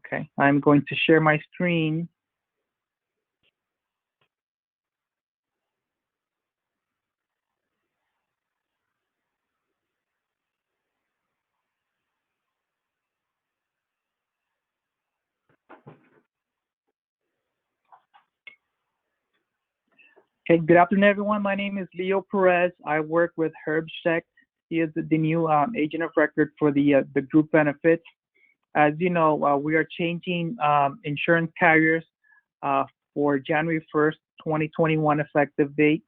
Okay, I'm going to share my screen. Okay, good afternoon, everyone. My name is Leo Perez. I work with Herb Scheck. He is the new agent of record for the group benefits. As you know, we are changing insurance carriers for January 1st, 2021 effective date.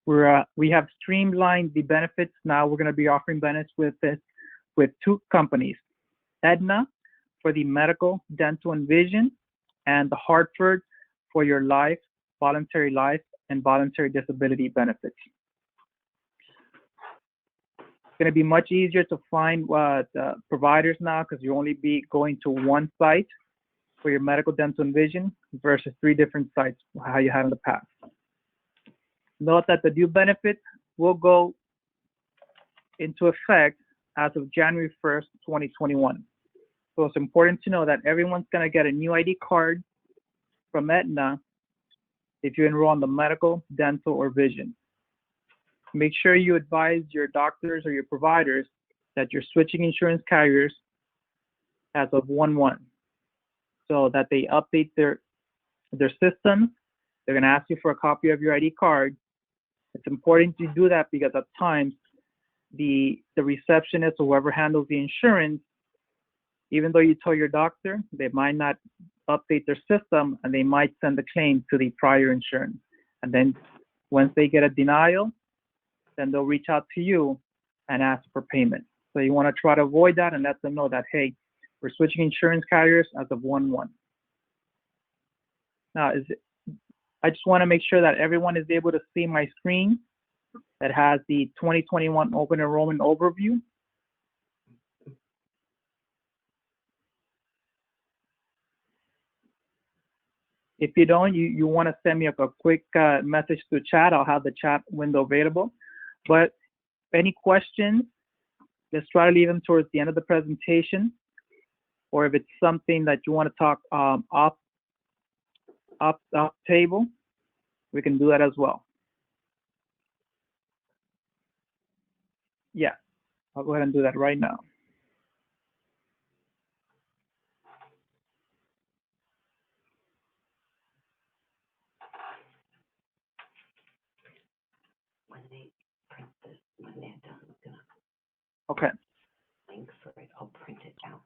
We have streamlined the benefits. Now we're going to be offering benefits with two companies, Aetna for the medical, dental, and vision, and the Hartford for your life, voluntary life, and voluntary disability benefits. It's going to be much easier to find providers now because you'll only be going to one site for your medical, dental, and vision versus 3 different sites, how you had in the past. Note that the new benefits will go into effect as of January 1st, 2021. So it's important to know that everyone's going to get a new ID card from Aetna if you enroll in the medical, dental, or vision. Make sure you advise your doctors or your providers that you're switching insurance carriers as of 1/1 so that they update their system. They're going to ask you for a copy of your ID card. It's important to do that because at times the receptionist or whoever handles the insurance, even though you tell your doctor, they might not update their system and they might send the claim to the prior insurance. And then once they get a denial, then they'll reach out to you and ask for payment. So you want to try to avoid that and let them know that, hey, we're switching insurance carriers as of 1/1. Now, I just want to make sure that everyone is able to see my screen that has the 2021 open enrollment overview. If you don't, you want to send me a quick message to chat. I'll have the chat window available. But any questions, let's try to leave them towards the end of the presentation. Or if it's something that you want to talk off table, we can do that as well. Yeah, I'll go ahead and do that right now. When they print this, when they're done, I'm gonna Okay. link for it. I'll print it out.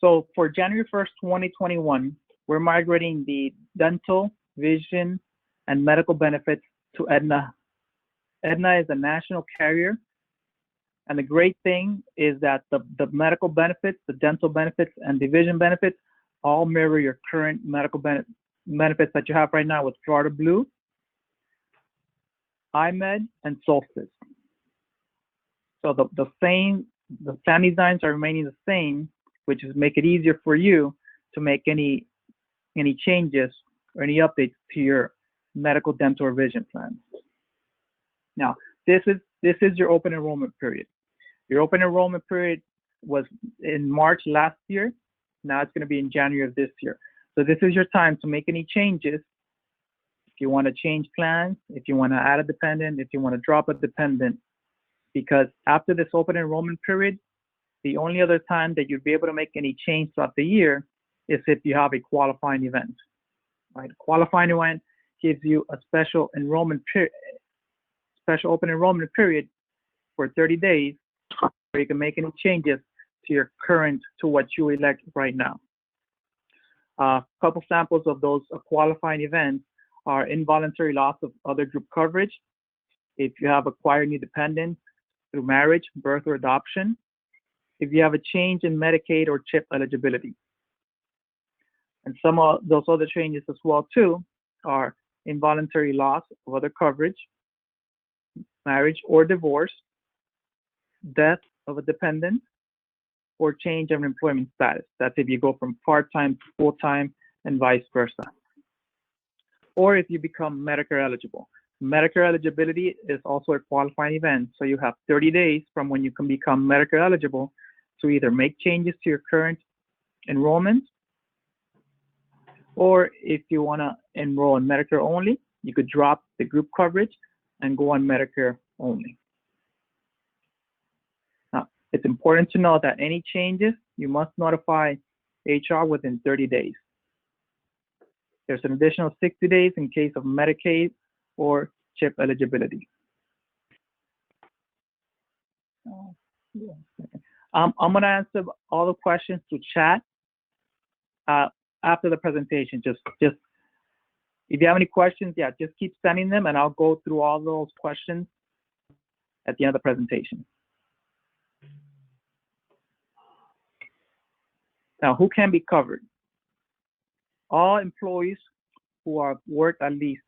So for January 1st, 2021, we're migrating the dental, vision, and medical benefits to Aetna. Aetna is a national carrier. And the great thing is that the medical benefits, the dental benefits, and the vision benefits all mirror your current medical benefits that you have right now with Florida Blue, IMED, and Solstice. So the plan designs are remaining the same, which is make it easier for you to make any changes or any updates to your medical, dental, or vision plan. Now, this is your open enrollment period. Your open enrollment period was in March last year. Now it's going to be in January of this year. So this is your time to make any changes. If you want to change plans, if you want to add a dependent, if you want to drop a dependent, because after this open enrollment period, the only other time that you'd be able to make any change throughout the year is if you have a qualifying event. Right? Qualifying event gives you a special enrollment period, special open enrollment period for 30 days, where you can make any changes to what you elect right now. A couple samples of those qualifying events are involuntary loss of other group coverage, if you have acquired new dependents through marriage, birth, or adoption, if you have a change in Medicaid or CHIP eligibility. And some of those other changes as well too are involuntary loss of other coverage, marriage or divorce, death of a dependent, or change of employment status. That's if you go from part-time to full-time and vice versa. Or if you become Medicare eligible. Medicare eligibility is also a qualifying event. So you have 30 days from when you can become Medicare eligible to either make changes to your current enrollment, or if you want to enroll in Medicare only, you could drop the group coverage and go on Medicare only. Now, it's important to know that any changes, you must notify HR within 30 days. There's an additional 60 days in case of Medicaid or CHIP eligibility. I'm going to answer all the questions to chat after the presentation. Just if you have any questions, yeah, just keep sending them, and I'll go through all those questions at the end of the presentation. Now, who can be covered? All employees who have worked at least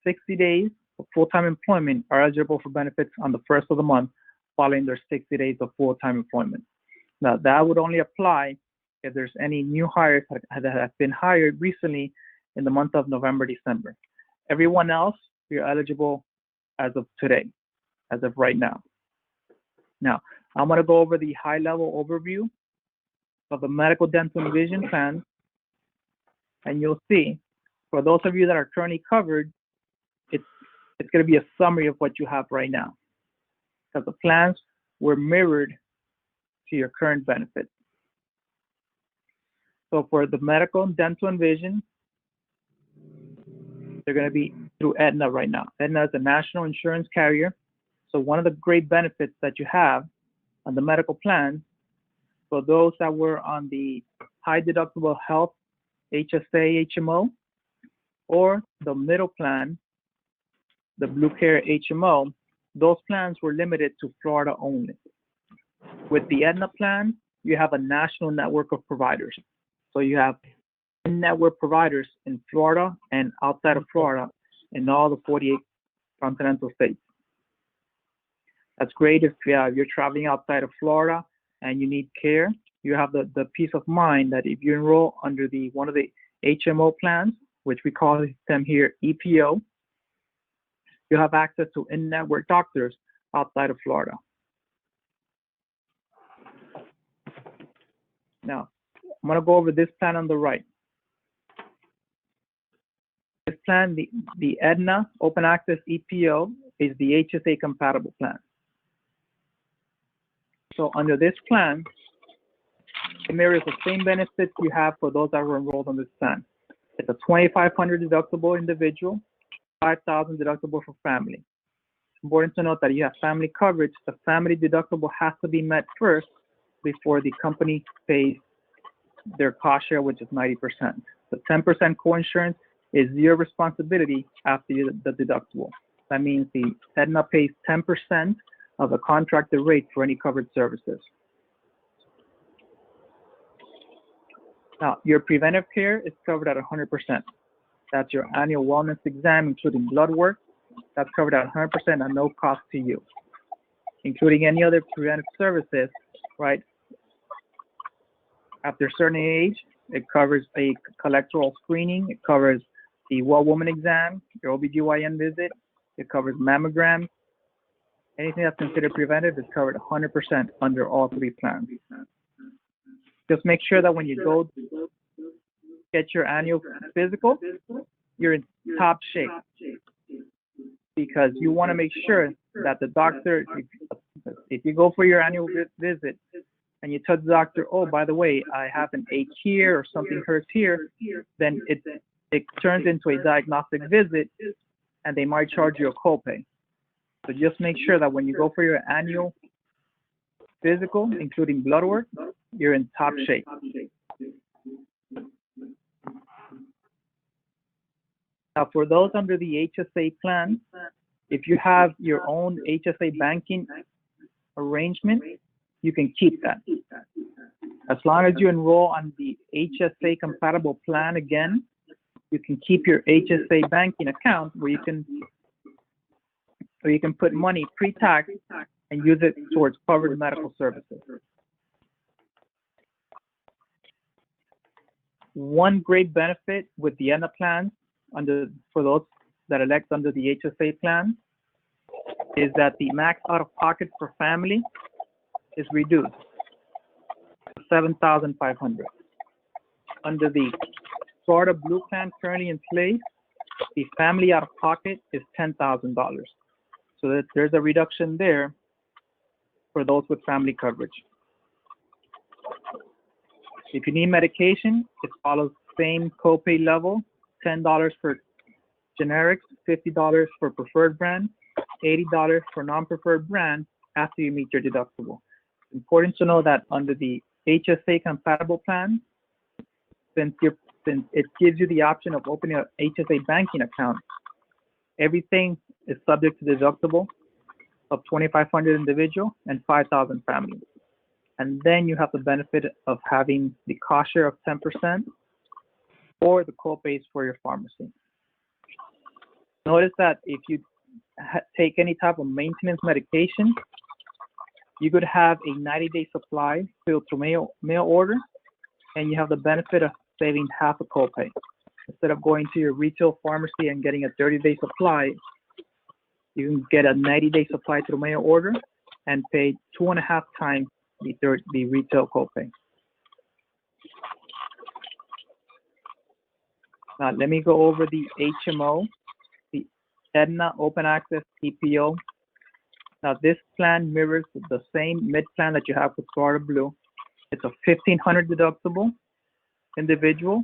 60 days of full-time employment are eligible for benefits on the first of the month following their 60 days of full-time employment. Now, that would only apply if there's any new hires that have been hired recently in the month of November, December. Everyone else, you're eligible as of today, as of right now. Now, I'm going to go over the high-level overview of the medical, dental, and vision plans, and you'll see, for those of you that are currently covered, it's going to be a summary of what you have right now, because the plans were mirrored to your current benefits. So for the medical, dental, and vision, they're going to be through Aetna right now. Aetna is a national insurance carrier. So one of the great benefits that you have on the medical plan, for those that were on the high deductible health HSA HMO, or the middle plan, the Blue Care HMO, those plans were limited to Florida only. With the Aetna plan, you have a national network of providers. So you have in-network providers in Florida and outside of Florida in all the 48 continental states. That's great if you're traveling outside of Florida and you need care. You have the peace of mind that if you enroll under one of the HMO plans, which we call them here EPO, you have access to in-network doctors outside of Florida. Now, I'm going to go over this plan on the right. This plan, the Aetna Open Access EPO, is the HSA compatible plan. So under this plan, it mirrors the same benefits you have for those that were enrolled on this plan. It's a $2,500 deductible individual, $5,000 deductible for family. It's important to note that you have family coverage. The family deductible has to be met first before the company pays their cost share, which is 90%. The 10% co-insurance is your responsibility after the deductible. That means the Aetna pays 10% of the contracted rate for any covered services. Now, your preventive care is covered at 100%. That's your annual wellness exam, including blood work. That's covered at 100% at no cost to you, including any other preventive services, right? After a certain age, it covers a cholesterol screening. It covers the well woman exam, your OBGYN visit. It covers mammograms. Anything that's considered preventive is covered 100% under all three plans. Just make sure that when you go get your annual physical, you're in top shape, because you want to make sure that the doctor, if you go for your annual visit and you tell the doctor, oh, by the way, I have an ache here or something hurts here, then it turns into a diagnostic visit and they might charge you a copay. So just make sure that when you go for your annual physical, including blood work, you're in top shape. Now, for those under the HSA plan, if you have your own HSA banking arrangement, you can keep that. As long as you enroll on the HSA compatible plan again, you can keep your HSA banking account where you can put money pre-tax and use it towards covered medical services. One great benefit with the Aetna plan, for those that elect under the HSA plan, is that the max out-of-pocket for family is reduced. $7,500. Under the Florida Blue plan currently in place, the family out of pocket is $10,000. So that there's a reduction there for those with family coverage. If you need medication, it follows the same copay level, $10 for generics, $50 for preferred brand, $80 for non-preferred brand after you meet your deductible. It's important to know that under the HSA compatible plan, since it gives you the option of opening an HSA banking account, everything is subject to deductible of $2,500 individual and $5,000 family. And then you have the benefit of having the cost share of 10% or the co-pays for your pharmacy. Notice that if you take any type of maintenance medication, you could have a 90-day supply filled through mail order, and you have the benefit of saving half a copay. Instead of going to your retail pharmacy and getting a 30-day supply, you can get a 90-day supply through mail order and pay 2.5 times the retail copay. Now, let me go over the HMO, the Aetna Open Access EPO. Now, this plan mirrors the same mid plan that you have with Florida Blue. It's a $1,500 deductible individual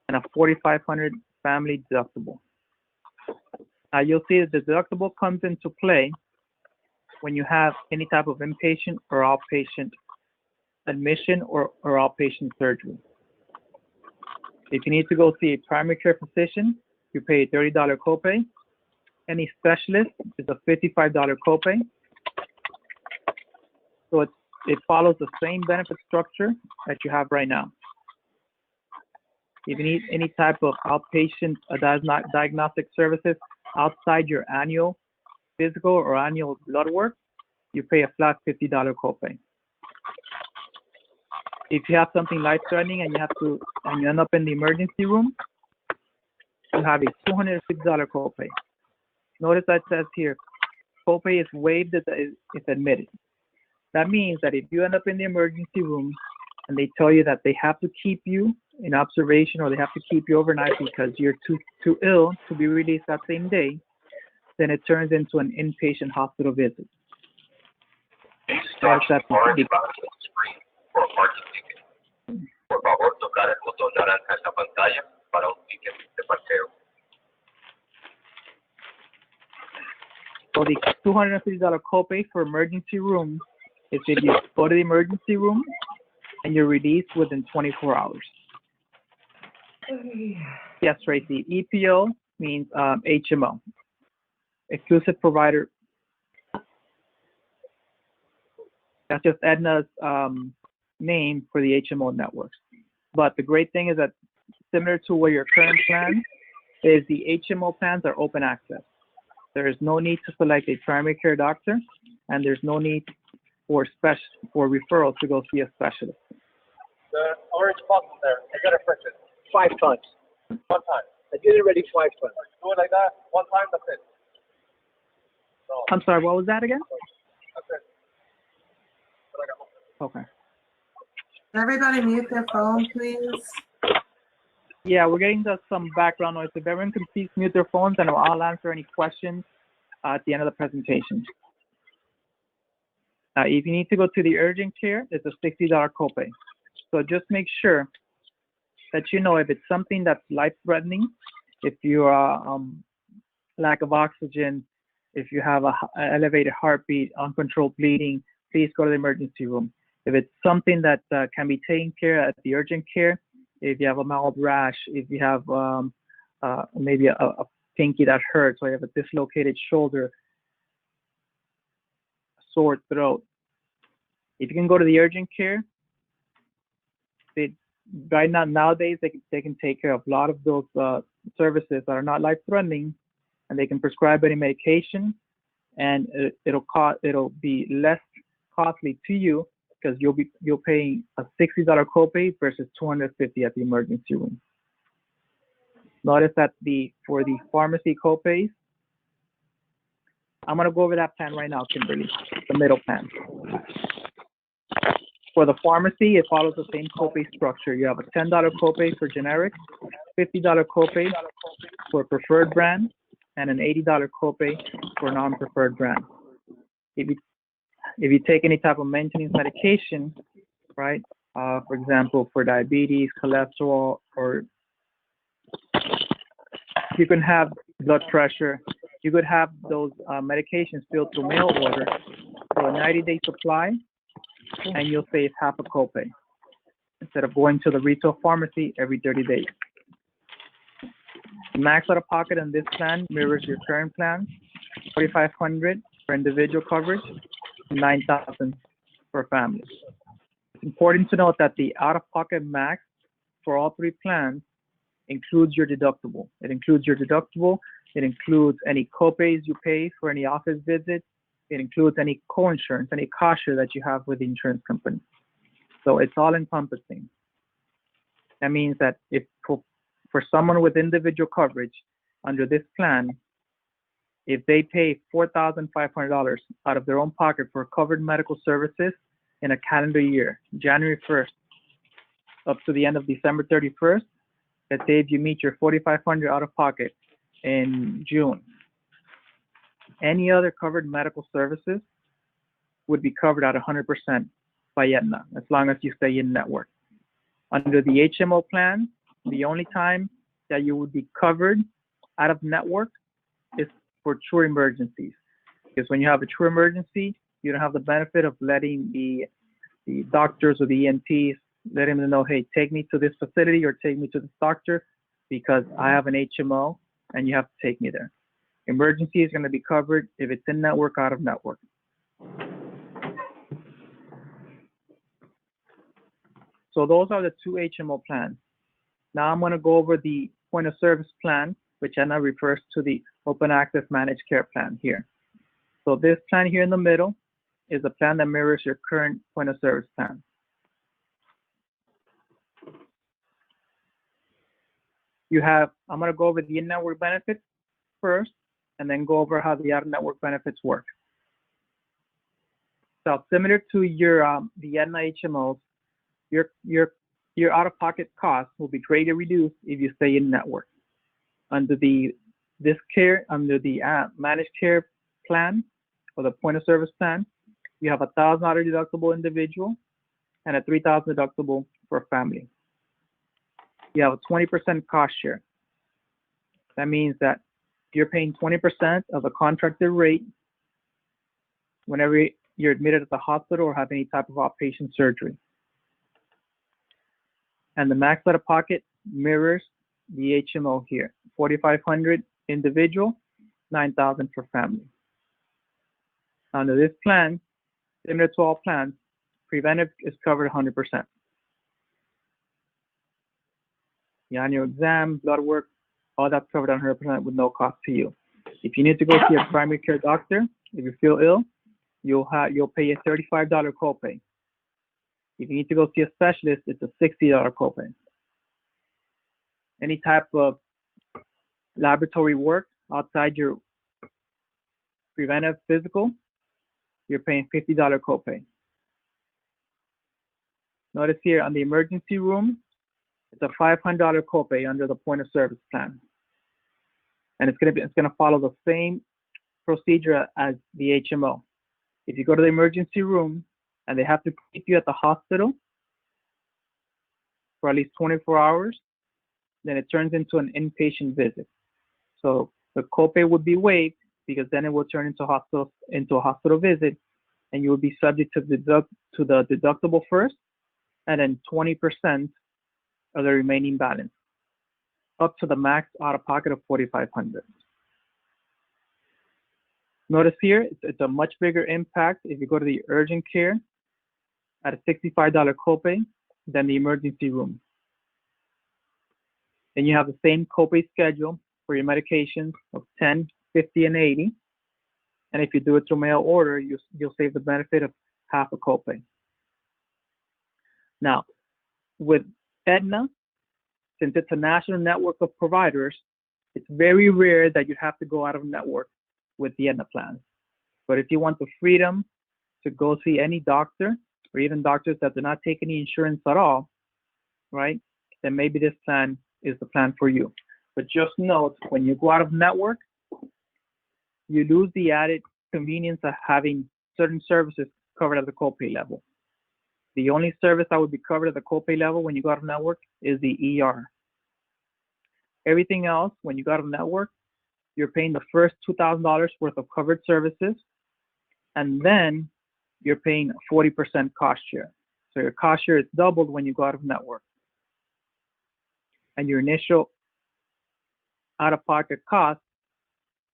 and a $4,500 family deductible. Now, you'll see that the deductible comes into play when you have any type of inpatient or outpatient admission or outpatient surgery. If you need to go see a primary care physician, you pay a $30 copay. Any specialist is a $55 copay. So it follows the same benefit structure that you have right now. If you need any type of outpatient diagnostic services outside your annual physical or annual blood work, you pay a flat $50 copay. If you have something life-threatening and you end up in the emergency room, you have a $260 copay. Notice that it says here, copay is waived if admitted. That means that if you end up in the emergency room and they tell you that they have to keep you in observation or they have to keep you overnight because you're too ill to be released that same day, then it turns into an inpatient hospital visit. Por favor, tocar el botón naranja en la pantalla para un ticket de parqueo. So the $250 copay for emergency room is if you go to the emergency room and you're released within 24 hours. Yes, Tracy. EPO means HMO, exclusive provider. That's just Aetna's name for the HMO networks. But the great thing is that similar to where your current plan is, the HMO plans are open access. There is no need to select a primary care doctor, and there's no need for referrals to go see a specialist. The orange button there, I gotta press it 5 times. 1 time. I did it already 5 times. Do it like that, 1 time, that's it. No, I'm sorry, what was that again? that's it. Okay. Everybody mute their phone, please. Yeah, we're getting some background noise. If everyone can please mute their phones, and I'll answer any questions at the end of the presentation. If you need to go to the urgent care, it's a $60 copay. So just make sure that you know if it's something that's life-threatening, if you are lack of oxygen, if you have an elevated heartbeat, uncontrolled bleeding, please go to the emergency room. If it's something that can be taken care of at the urgent care, if you have a mild rash, if you have maybe a pinky that hurts, or you have a dislocated shoulder, a sore throat, if you can go to the urgent care, right now nowadays they can take care of a lot of those services that are not life-threatening, and they can prescribe any medication, and it'll be less costly to you because you'll pay a $60 copay versus $250 at the emergency room. Notice that for the pharmacy copays, I'm gonna go over that plan right now, Kimberly, the middle plan. For the pharmacy, it follows the same copay structure. You have a $10 copay for generic, $50 copay for preferred brand, and an $80 copay for non-preferred brand. If you take any type of maintenance medication, right, for example, for diabetes, cholesterol, or you can have blood pressure, you could have those medications filled through mail order for a 90-day supply, and you'll save half a copay instead of going to the retail pharmacy every 30 days. The max out of pocket on this plan mirrors your current plan, $4,500 for individual coverage, $9,000 for family. It's important to note that the out-of-pocket max for all three plans includes your deductible. It includes your deductible. It includes any copays you pay for any office visits. It includes any co-insurance, any cost share that you have with the insurance company. So it's all encompassing. That means that if for someone with individual coverage under this plan, if they pay $4,500 out of their own pocket for covered medical services in a calendar year, January 1st up to the end of December 31st, let's say if you meet your $4,500 out of pocket in June, any other covered medical services would be covered at 100% by Aetna, as long as you stay in network. Under the HMO plan, the only time that you would be covered out of network is for true emergencies. Because when you have a true emergency, you don't have the benefit of letting the doctors or the ENTs let them know, hey, take me to this facility or take me to this doctor because I have an HMO and you have to take me there. Emergency is going to be covered if it's in network, out of network. So those are the two HMO plans. Now I'm going to go over the point of service plan, which Aetna refers to the open access managed care plan here. So this plan here in the middle is a plan that mirrors your current point of service plan. I'm going to go over the in-network benefits first, and then go over how the out-of-network benefits work. So similar to your the Aetna HMOs, your out-of-pocket costs will be greatly reduced if you stay in network. Under the managed care plan or the point of service plan, you have a $1,000 deductible individual and a $3,000 deductible for family. You have a 20% cost share. That means that you're paying 20% of the contracted rate whenever you're admitted at the hospital or have any type of outpatient surgery. And the max out of pocket mirrors the HMO here, $4,500 individual, $9,000 for family. Under this plan, similar to all plans, preventive is covered 100%. The annual exam, blood work, all that's covered 100% with no cost to you. If you need to go see a primary care doctor, if you feel ill, you'll pay a $35 copay. If you need to go see a specialist, it's a $60 copay. Any type of laboratory work outside your preventive physical, you're paying $50 copay. Notice here on the emergency room, it's a $500 copay under the point of service plan. And it's gonna follow the same procedure as the HMO. If you go to the emergency room and they have to keep you at the hospital for at least 24 hours, then it turns into an inpatient visit. So the copay would be waived because then it will turn into a hospital visit, and you will be subject to the deductible first, and then 20% of the remaining balance, up to the max out of pocket of $4,500. Notice here, it's a much bigger impact if you go to the urgent care at a $65 copay than the emergency room. Then you have the same copay schedule for your medications of 10, 50, and 80. And if you do it through mail order, you'll save the benefit of half a copay. Now, with Aetna, since it's a national network of providers, it's very rare that you have to go out of network with the Aetna plan. But if you want the freedom to go see any doctor or even doctors that do not take any insurance at all, right? Then maybe this plan is the plan for you. But just note, when you go out of network, you lose the added convenience of having certain services covered at the copay level. The only service that would be covered at the copay level when you go out of network is the ER. Everything else, when you go out of network, you're paying the first $2,000 worth of covered services, and then you're paying 40% cost share. So your cost share is doubled when you go out of network. And your initial out-of-pocket cost,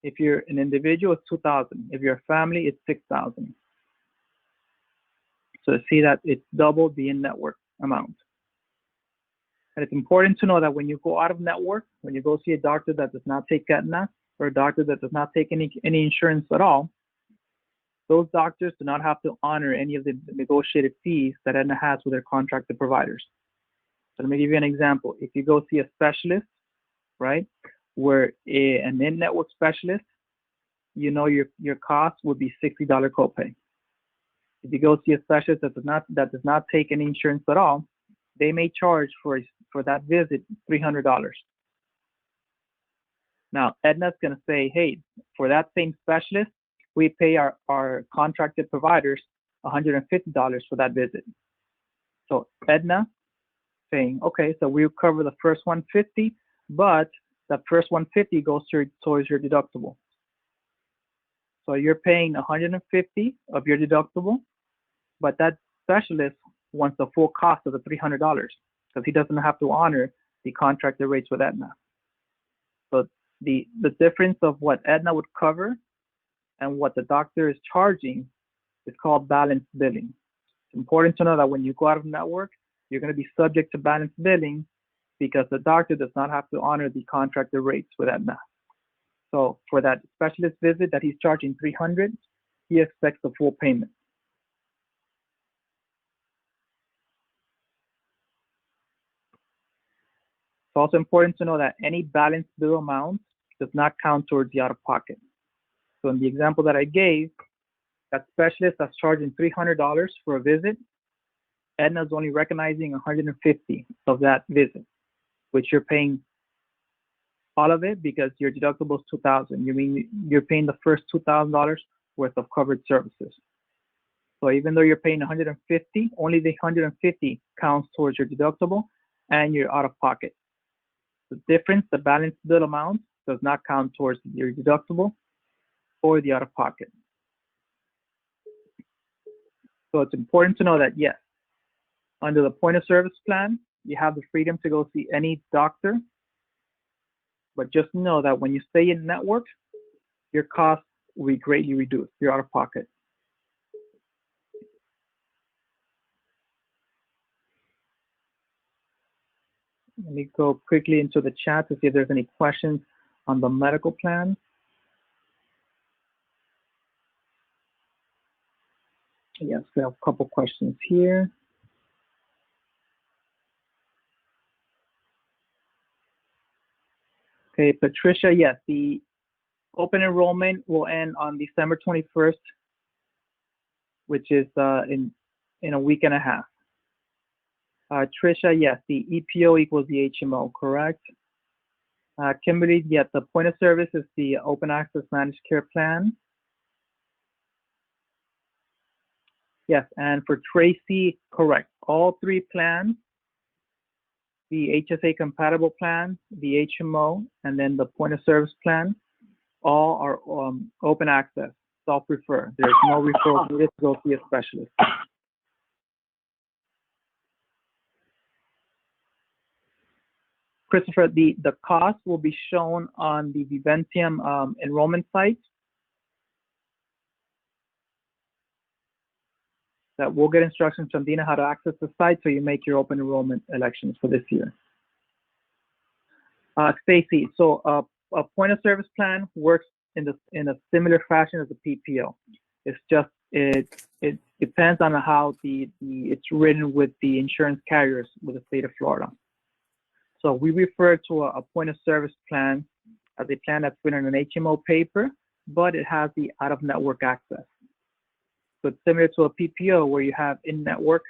if you're an individual, it's $2,000. If you're a family, it's $6,000. So see that it's doubled the in-network amount. And it's important to know that when you go out of network, when you go see a doctor that does not take Aetna, or a doctor that does not take any insurance at all, those doctors do not have to honor any of the negotiated fees that Aetna has with their contracted providers. So let me give you an example. If you go see a specialist, right, where an in-network specialist, you know your cost would be $60 copay. If you go see a specialist that does not take any insurance at all, they may charge for that visit $300. Now, Aetna's going to say, hey, for that same specialist, we pay our contracted providers $150 for that visit. So Aetna saying, okay, so we'll cover the first $150, but that first $150 goes towards your deductible. So you're paying $150 of your deductible, but that specialist wants the full cost of the $300 because he doesn't have to honor the contracted rates with Aetna. So the difference of what Aetna would cover and what the doctor is charging is called balanced billing. It's important to know that when you go out of network, you're going to be subject to balanced billing because the doctor does not have to honor the contracted rates with Aetna. So for that specialist visit that he's charging $300, he expects the full payment. It's also important to know that any balanced bill amount does not count towards the out-of-pocket. So in the example that I gave, that specialist that's charging $300 for a visit, Aetna is only recognizing $150 of that visit, which you're paying all of it because your deductible is $2,000. You mean you're paying the first $2,000 worth of covered services. So even though you're paying $150, only the $150 counts towards your deductible and your out-of-pocket. The difference, the balanced bill amount, does not count towards your deductible or the out-of-pocket. So it's important to know that, yes, under the point of service plan, you have the freedom to go see any doctor, but just know that when you stay in network, your costs will be greatly reduced, your out-of-pocket. Let me go quickly into the chat to see if there's any questions on the medical plan. Yes, we have a couple questions here. Okay, Patricia, yes, the open enrollment will end on December 21st, which is in a week and a half. Trisha, yes, the EPO equals the HMO, correct? Kimberly, yes, the point of service is the open access managed care plan. Yes, and for Tracy, correct. All three plans, the HSA compatible plan, the HMO, and then the point of service plan, all are open access, self-refer. There's no referral needed to go see a specialist. Christopher, the cost will be shown on the Viventium enrollment site. That we'll get instructions from Dina how to access the site so you make your open enrollment elections for this year. Stacy, so a point of service plan works in a similar fashion as a PPO. It's just it depends on how it's written with the insurance carriers with the state of Florida. So we refer to a point of service plan as a plan that's written on an HMO paper, but it has the out-of-network access. So it's similar to a PPO where you have in-network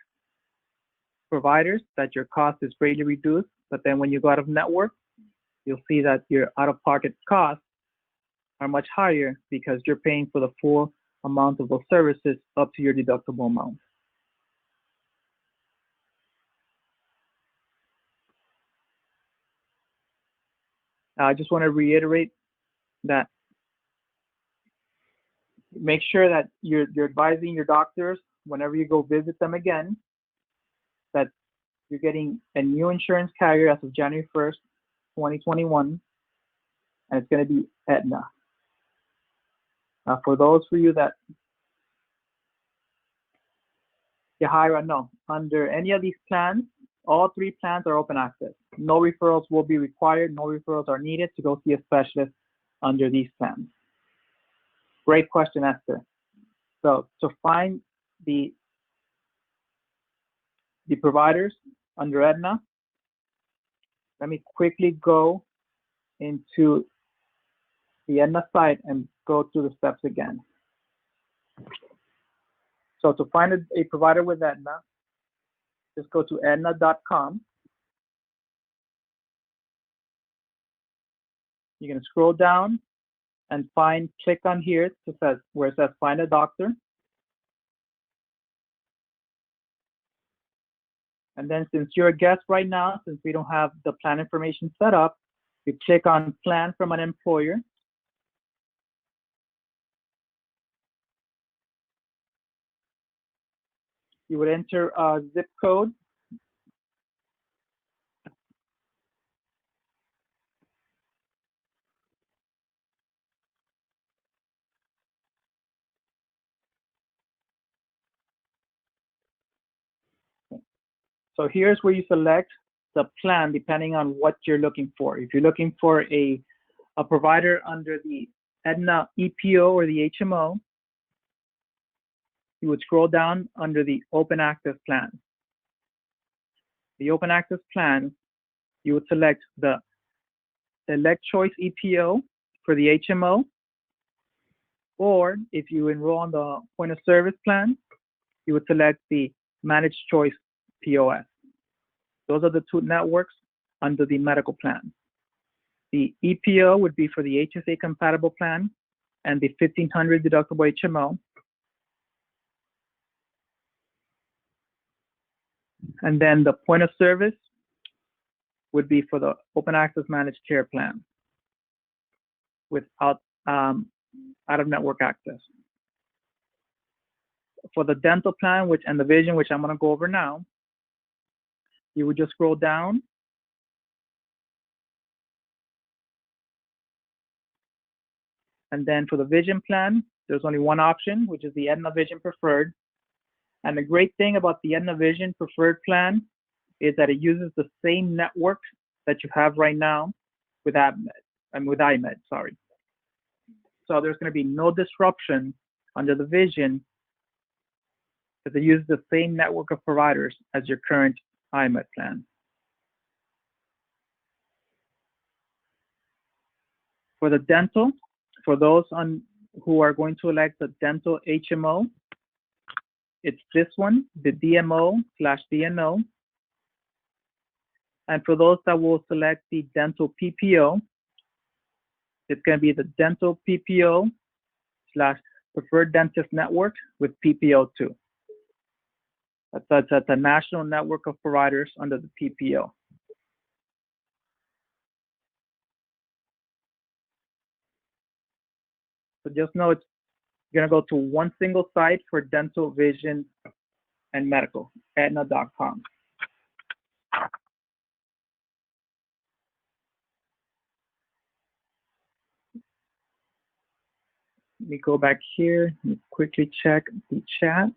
providers that your cost is greatly reduced, but then when you go out of network, you'll see that your out-of-pocket costs are much higher because you're paying for the full amount of those services up to your deductible amount. I just want to reiterate that make sure that you're advising your doctors whenever you go visit them again that you're getting a new insurance carrier as of January 1st, 2021, and it's going to be Aetna. For those for you that under any of these plans, all three plans are open access. No referrals will be required. No referrals are needed to go see a specialist under these plans. Great question, Esther. So to find the providers under Aetna, let me quickly go into the Aetna site and go through the steps again. So to find a provider with Aetna, just go to aetna.com. You're going to scroll down and click on here where it says find a doctor. And then since you're a guest right now, since we don't have the plan information set up, you click on plan from an employer. You would enter a zip code. So here's where you select the plan depending on what you're looking for. If you're looking for a provider under the Aetna EPO or the HMO, you would scroll down under the open access plan. The open access plan, you would select the Elect Choice EPO for the HMO, or if you enroll on the point of service plan, you would select the Managed Choice POS. Those are the two networks under the medical plan. The EPO would be for the HSA compatible plan and the 1,500 deductible HMO. And then the point of service would be for the open access managed care plan without out-of-network access. For the dental plan and the vision, which I'm going to go over now, you would just scroll down and then for the vision plan, there's only one option, which is the Aetna Vision Preferred. And the great thing about the Aetna Vision Preferred plan is that it uses the same network that you have right now with iMed, sorry. So there's going to be no disruption under the Vision because it uses the same network of providers as your current iMed plan. For the dental, for those who are going to elect the dental HMO, it's this one, the DMO/DNO. And for those that will select the dental PPO, it's going to be the dental PPO/preferred dentist network with PPO2. That's a national network of providers under the PPO. So just know it's going to go to one single site for dental, vision, and medical, aetna.com. Let me go back here and quickly check the chat.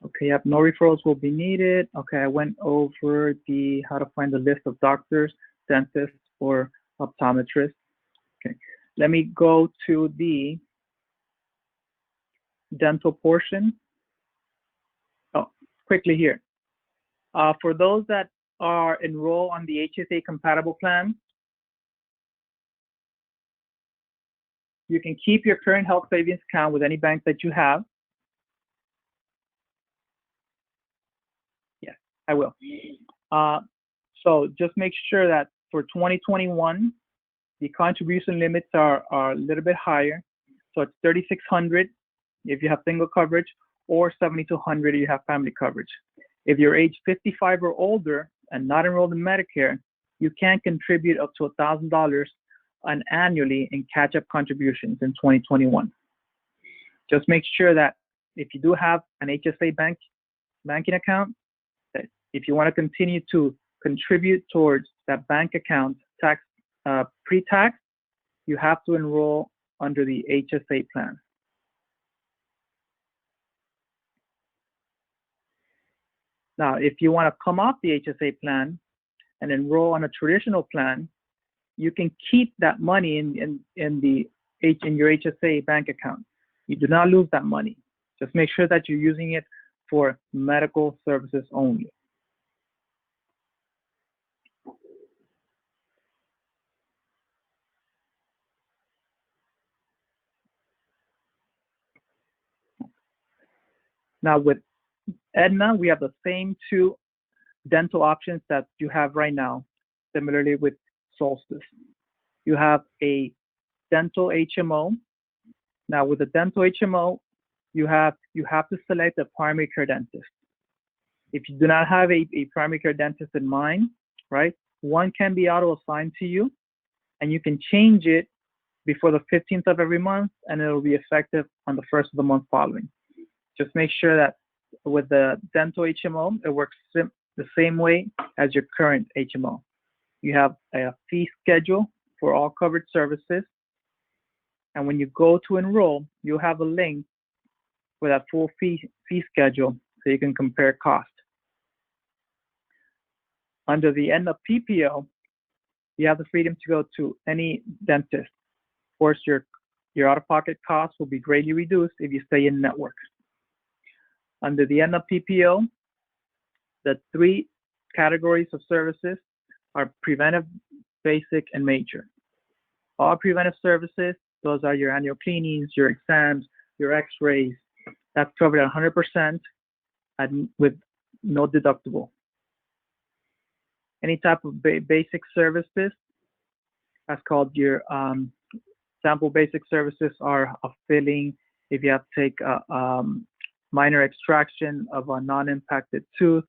Okay, yep, no referrals will be needed. Okay, I went over how to find the list of doctors, dentists, or optometrists. Okay, let me go to the dental portion. Oh, quickly here. For those that are enrolled on the HSA compatible plan, you can keep your current health savings account with any bank that you have. Yes, I will. So just make sure that for 2021, the contribution limits are a little bit higher. So it's 3,600 if you have single coverage, or 7,200 if you have family coverage. If you're age 55 or older and not enrolled in Medicare, you can contribute up to $1,000 annually in catch-up contributions in 2021. Just make sure that if you do have an HSA banking account, that if you want to continue to contribute towards that bank account tax pre-tax, you have to enroll under the HSA plan. Now, if you want to come off the HSA plan and enroll on a traditional plan, you can keep that money in your HSA bank account. You do not lose that money. Just make sure that you're using it for medical services only. Now with Aetna, we have the same two dental options that you have right now, similarly with Solstice. You have a dental HMO. Now with the dental HMO, you have to select a primary care dentist. If you do not have a primary care dentist in mind, right, one can be auto-assigned to you, and you can change it before the 15th of every month, and it will be effective on the 1st of the month following. Just make sure that with the dental HMO, it works the same way as your current HMO. You have a fee schedule for all covered services, and when you go to enroll, you'll have a link with that full fee schedule so you can compare cost. Under the Aetna PPO, you have the freedom to go to any dentist. Of course, your out-of-pocket costs will be greatly reduced if you stay in network. Under the Aetna PPO, the three categories of services are preventive, basic, and major. All preventive services, those are your annual cleanings, your exams, your x-rays. That's covered at 100% with no deductible. Any type of basic services, that's called your sample basic services, are a filling, if you have to take a minor extraction of a non-impacted tooth,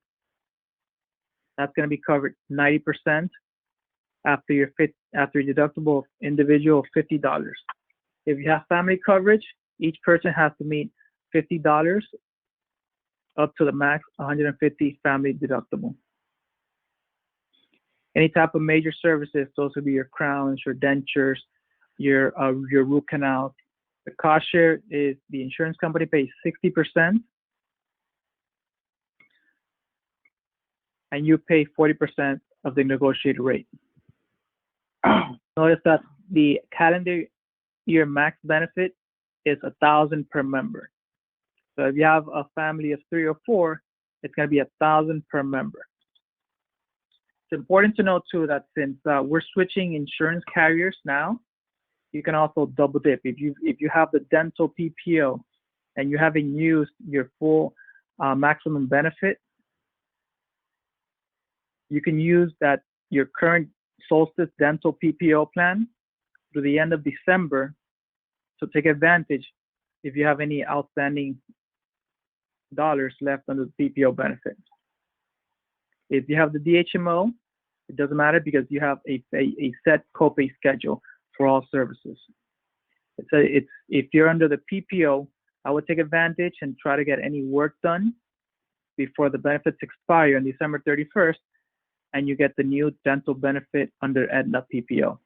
that's going to be covered 90% after your deductible of individual of $50. If you have family coverage, each person has to meet $50 up to the max $150 family deductible. Any type of major services, those would be your crowns, your dentures, your root canals. The cost share is the insurance company pays 60%, and you pay 40% of the negotiated rate. Notice that the calendar year max benefit is $1,000 per member. So if you have a family of 3 or 4, it's going to be $1,000 per member. It's important to note too that since we're switching insurance carriers now, you can also double dip. If you have the dental PPO and you haven't used your full maximum benefit, you can use your current Solstice dental PPO plan through the end of December to take advantage if you have any outstanding dollars left under the PPO benefit. If you have the DHMO, it doesn't matter because you have a set copay schedule for all services. If you're under the PPO, I would take advantage and try to get any work done before the benefits expire on December 31st, and you get the new dental benefit under Aetna PPO.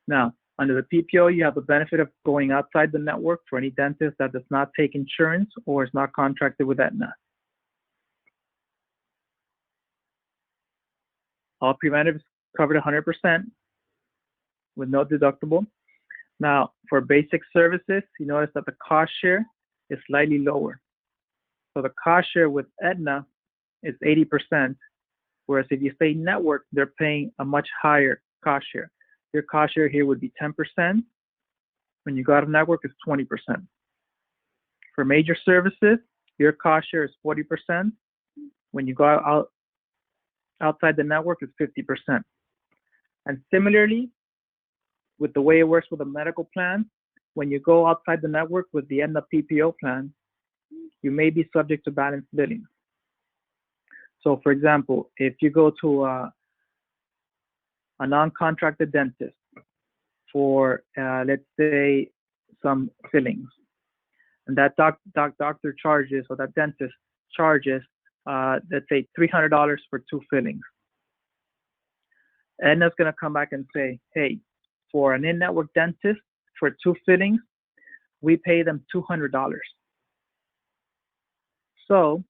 Now, under the PPO, you have the benefit of going outside the network for any dentist that does not take insurance or is not contracted with Aetna. All preventives covered 100% with no deductible. Now, for basic services, you notice that the cost share is slightly lower. So the cost share with Aetna is 80%, whereas if you stay network, they're paying a much higher cost share. your cost share here would be 10%. When you go out of network, it's 20%. For major services, your cost share is 40%. When you go outside the network, it's 50%. And similarly, with the way it works with a medical plan, when you go outside the network with the Aetna PPO plan, you may be subject to balanced billing. So for example, if you go to a non-contracted dentist for, let's say, some fillings, and that doctor charges, or that dentist charges, let's say $300 for 2 fillings. Aetna's going to come back and say, hey, for an in-network dentist for 2 fillings, we pay them $200. So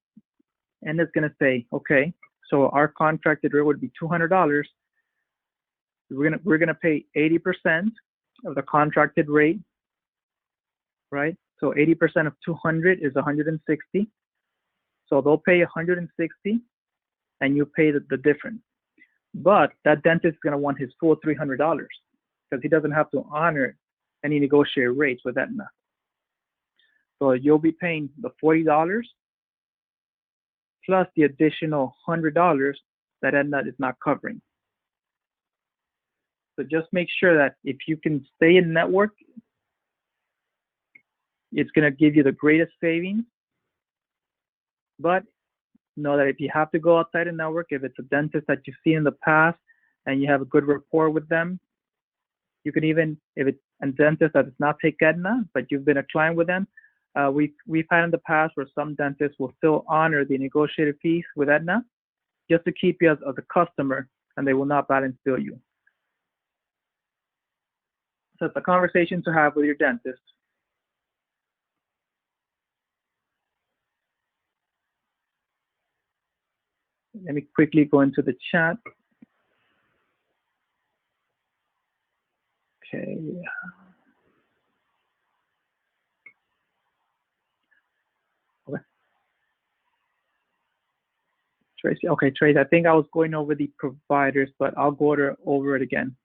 Aetna's going to say, okay, so our contracted rate would be $200. We're gonna pay 80% of the contracted rate, right? So 80% of 200 is 160. So they'll pay 160, and you pay the difference. But that dentist is gonna want his full $300 because he doesn't have to honor any negotiated rates with Aetna. So you'll be paying the $40 plus the additional $100 that Aetna is not covering. So just make sure that if you can stay in network, it's going to give you the greatest savings. But know that if you have to go outside the network, if it's a dentist that you've seen in the past and you have a good rapport with them, you can even, if it's a dentist that does not take Aetna, but you've been a client with them, we've had in the past where some dentists will still honor the negotiated fees with Aetna just to keep you as a customer, and they will not balance bill you. So it's a conversation to have with your dentist. Let me quickly go into the chat. Okay. Okay. Tracy, okay, Tracy, I think I was going over the providers, but I'll go over it again.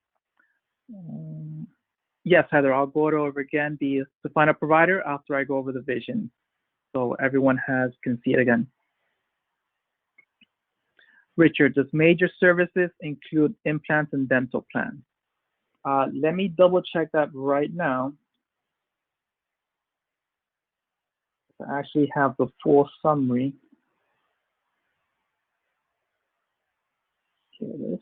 Yes, Heather, I'll go over again to find a provider after I go over the vision, so everyone can see it again. Richard, does major services include implants and dental plans? Let me double check that right now. I actually have the full summary. Here it is.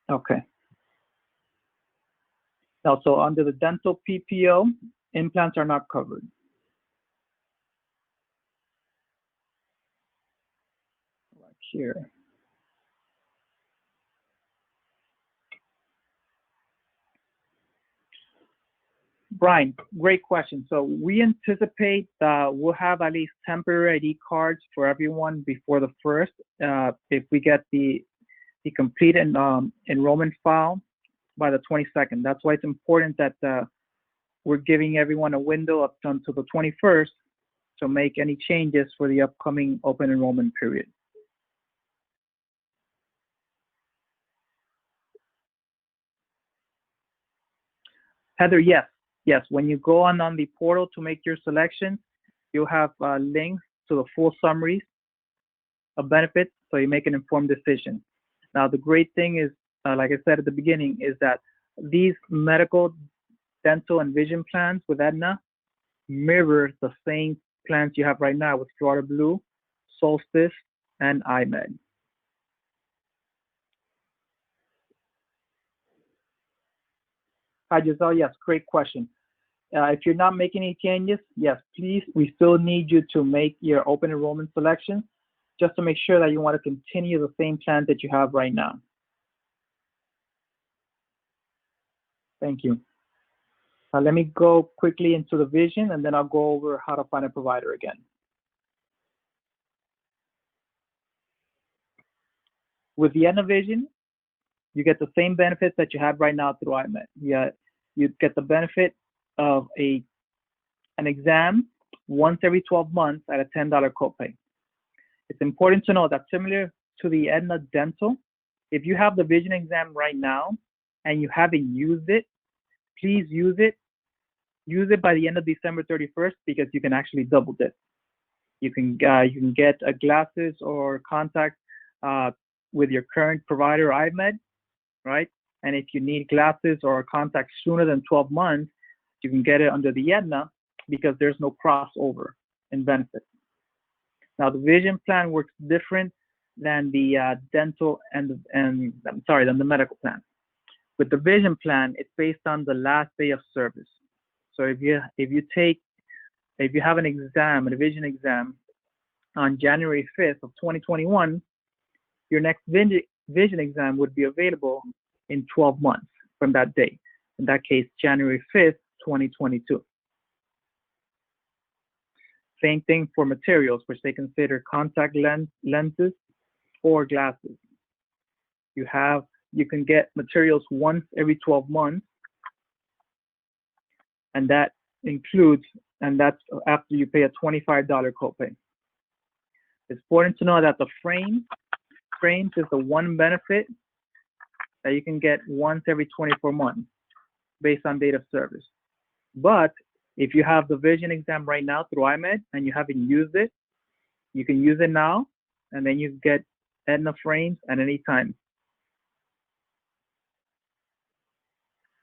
Okay. Now, so under the dental PPO, implants are not covered. Right here. Brian, great question. So we anticipate we'll have at least temporary ID cards for everyone before the 1st if we get the complete enrollment file by the 22nd. That's why it's important that we're giving everyone a window up until the 21st to make any changes for the upcoming open enrollment period. Heather, yes. Yes, when you go on the portal to make your selection, you'll have links to the full summaries of benefits, so you make an informed decision. Now, the great thing is, like I said at the beginning, is that these medical, dental, and vision plans with Aetna mirror the same plans you have right now with Florida Blue, Solstice, and IMED. Hi, Giselle. Yes, great question. If you're not making any changes, yes, please, we still need you to make your open enrollment selection just to make sure that you want to continue the same plan that you have right now. Thank you. Let me go quickly into the vision, and then I'll go over how to find a provider again. With the Aetna Vision, you get the same benefits that you have right now through IMED. Yeah, you'd get the benefit of an exam once every 12 months at a $10 copay. It's important to know that similar to the Aetna Dental, if you have the vision exam right now and you haven't used it, please use it. Use it by the end of December 31st because you can actually double dip. You can get glasses or contact with your current provider, IMED, right? And if you need glasses or contact sooner than 12 months, you can get it under the Aetna because there's no crossover in benefits. Now, the vision plan works different than the dental and than the medical plan. With the vision plan, it's based on the last day of service. So if you have an exam, a vision exam, on January 5th of 2021, your next vision exam would be available in 12 months from that day. In that case, January 5th, 2022. Same thing for materials, which they consider contact lenses or glasses. You can get materials once every 12 months, and that's after you pay a $25 copay. It's important to know that the frames is the one benefit that you can get once every 24 months based on date of service. But if you have the vision exam right now through IMED and you haven't used it, you can use it now, and then you get Aetna frames at any time.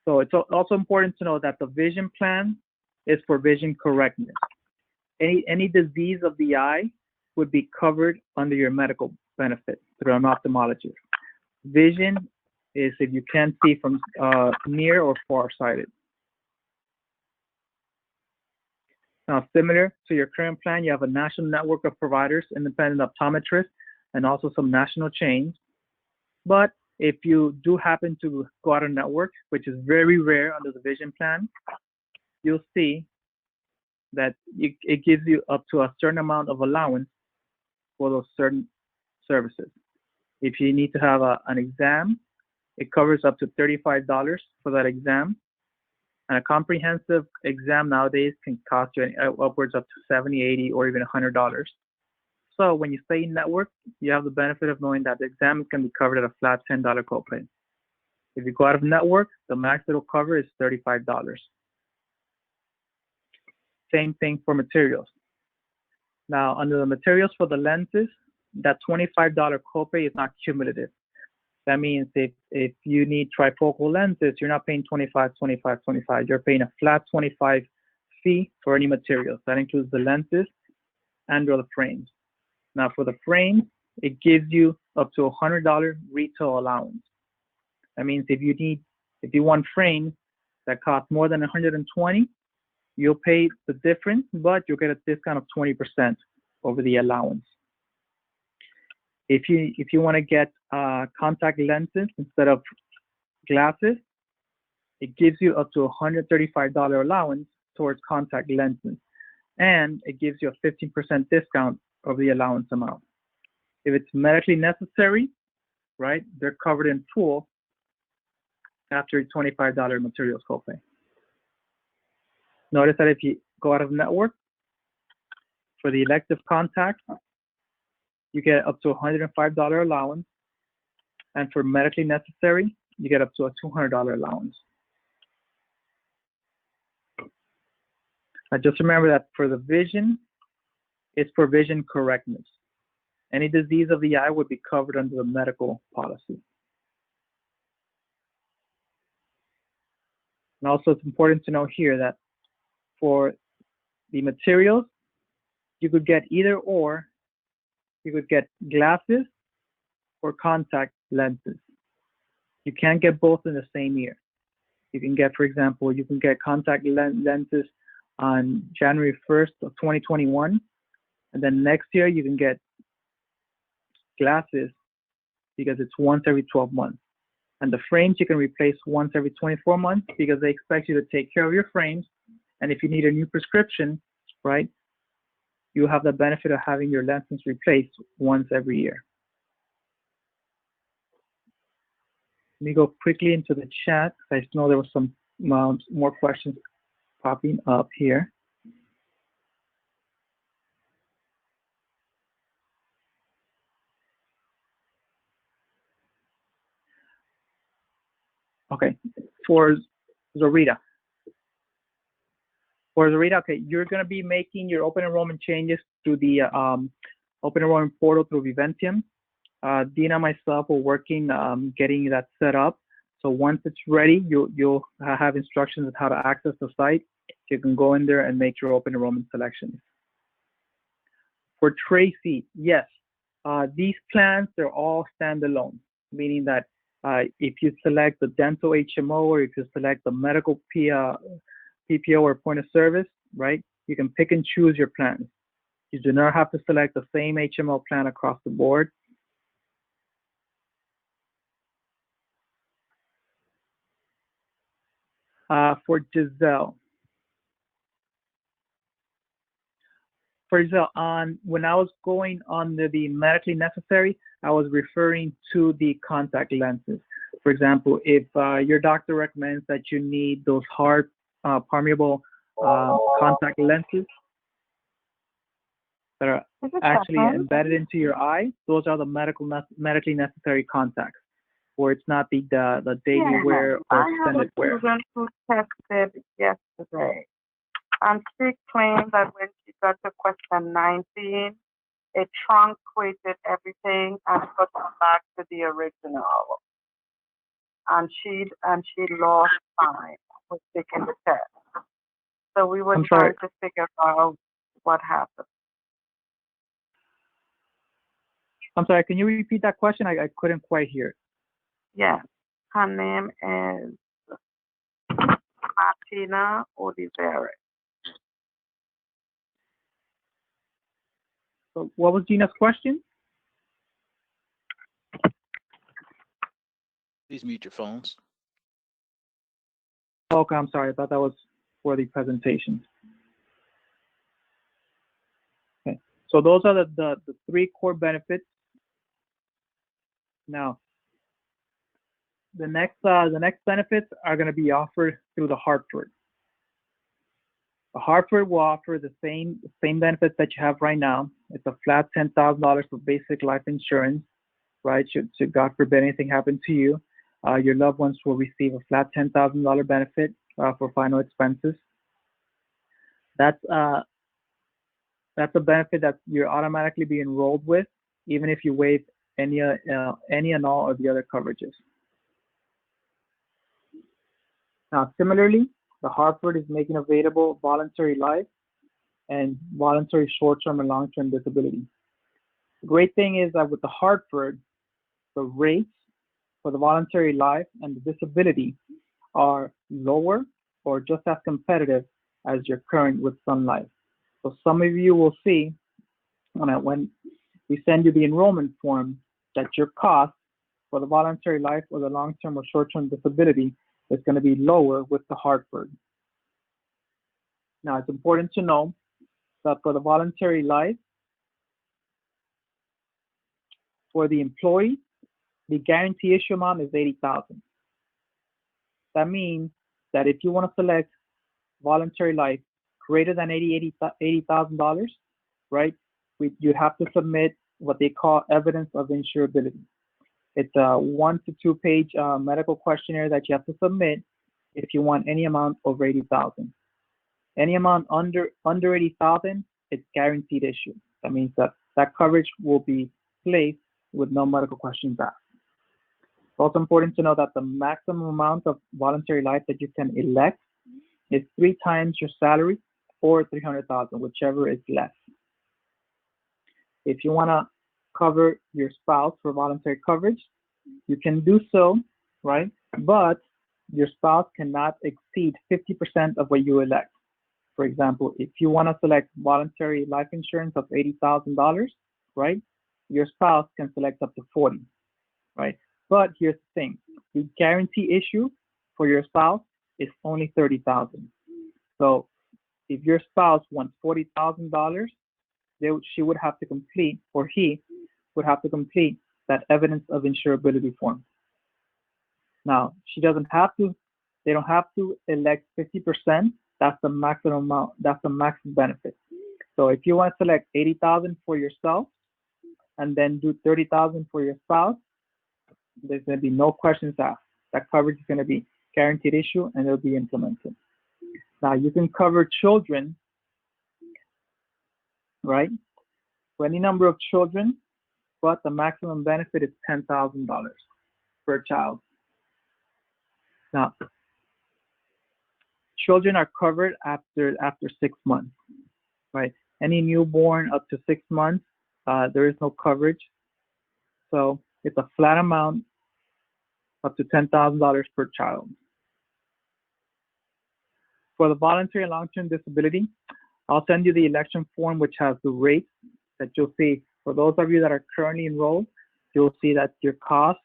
So it's also important to know that the vision plan is for vision correctness. Any disease of the eye would be covered under your medical benefit through an ophthalmologist. Vision is if you can't see from near or far-sighted. Now, similar to your current plan, you have a national network of providers, independent optometrists, and also some national chains. But if you do happen to go out of network, which is very rare under the vision plan, you'll see that it gives you up to a certain amount of allowance for those certain services. If you need to have an exam, it covers up to $35 for that exam. And a comprehensive exam nowadays can cost you upwards up to $70, $80, or even $100. So when you stay in network, you have the benefit of knowing that the exam is going to be covered at a flat $10 copay. If you go out of network, the max it'll cover is $35. Same thing for materials. Now, under the materials for the lenses, that $25 copay is not cumulative. That means if you need trifocal lenses, you're not paying $25. You're paying a flat $25 fee for any materials. That includes the lenses and or the frames. Now, for the frames, it gives you up to $100 retail allowance. That means if you want frames that cost more than $120, you'll pay the difference, but you'll get a discount of 20% over the allowance. If you want to get contact lenses instead of glasses, it gives you up to $135 allowance towards contact lenses, and it gives you a 15% discount of the allowance amount. If it's medically necessary, right, they're covered in full after a $25 materials copay. Notice that if you go out of network, for the elective contacts, you get up to a $105 allowance, and for medically necessary, you get up to a $200 allowance. Now just remember that for the vision, it's for vision correctness. Any disease of the eye would be covered under the medical policy. And also it's important to know here that for the materials, you could get either or. You could get glasses or contact lenses. You can't get both in the same year. You can get, for example, you can get contact lenses on January 1st of 2021, and then next year you can get glasses because it's once every 12 months. And the frames you can replace once every 24 months because they expect you to take care of your frames. And if you need a new prescription, right, you have the benefit of having your lenses replaced once every year. Let me go quickly into the chat. I know there was some more questions popping up here. Okay, for Zorita. Okay, you're going to be making your open enrollment changes through the open enrollment portal through Viventium. Dina and myself are working getting that set up. So once it's ready, you'll have instructions on how to access the site. So you can go in there and make your open enrollment selections. For Tracy, yes, these plans, they're all standalone, meaning that if you select the dental HMO or if you select the medical PPO or point of service, right, you can pick and choose your plans. You do not have to select the same HMO plan across the board. For Giselle, when I was going on the medically necessary, I was referring to the contact lenses. For example, if your doctor recommends that you need those hard permeable contact lenses that are actually embedded into your eye, those are the medically necessary contacts, where it's not the daily wear or extended wear. I have a student who tested yesterday, and she claimed that when she got to question 19, it truncated everything and put her back to the original. And she lost time with taking the test. So we were trying to figure out what happened. I'm sorry, can you repeat that question? I couldn't quite hear it. Yes, her name is Martina Oliveira. So what was Gina's question? Please mute your phones. Okay, I'm sorry. I thought that was for the presentation. Okay, so those are the three core benefits. Now, the next benefits are going to be offered through the Hartford. The Hartford will offer the same benefits that you have right now. It's a flat $10,000 for basic life insurance, right? Should God forbid anything happen to you, your loved ones will receive a flat $10,000 benefit for final expenses. That's a benefit that you're automatically be enrolled with, even if you waive any and all of the other coverages. Now, similarly, the Hartford is making available voluntary life and voluntary short-term and long-term disability. The great thing is that with the Hartford, the rates for the voluntary life and the disability are lower or just as competitive as your current with Sun Life. So some of you will see when we send you the enrollment form that your cost for the voluntary life or the long-term or short-term disability is going to be lower with the Hartford. Now, it's important to know that for the voluntary life, for the employee, the guarantee issue amount is $80,000. That means that if you want to select voluntary life greater than $80,000, right, you have to submit what they call evidence of insurability. It's a 1 to 2 page medical questionnaire that you have to submit if you want any amount over $80,000. Any amount under $80,000, it's guaranteed issue. That means that coverage will be placed with no medical questions asked. It's also important to know that the maximum amount of voluntary life that you can elect is 3 times your salary or $300,000, whichever is less. If you want to cover your spouse for voluntary coverage, you can do so, right? But your spouse cannot exceed 50% of what you elect. For example, if you want to select voluntary life insurance of $80,000, right? Your spouse can select up to 40, right? But here's the thing: the guarantee issue for your spouse is only $30,000. So if your spouse wants $40,000, she would have to complete, or he would have to complete, that evidence of insurability form. Now, she doesn't have to They don't have to elect 50%. That's the maximum amount. That's the max benefit. So if you want to select 80,000 for yourself and then do 30,000 for your spouse, there's going to be no questions asked. That coverage is going to be guaranteed issue and it'll be implemented. Now you can cover children, right? For any number of children, but the maximum benefit is $10,000 per child. Now, children are covered after 6 months, right? Any newborn up to 6 months, there is no coverage. So it's a flat amount up to $10,000 per child. For the voluntary and long-term disability, I'll send you the election form, which has the rates that you'll see. For those of you that are currently enrolled, you'll see that your cost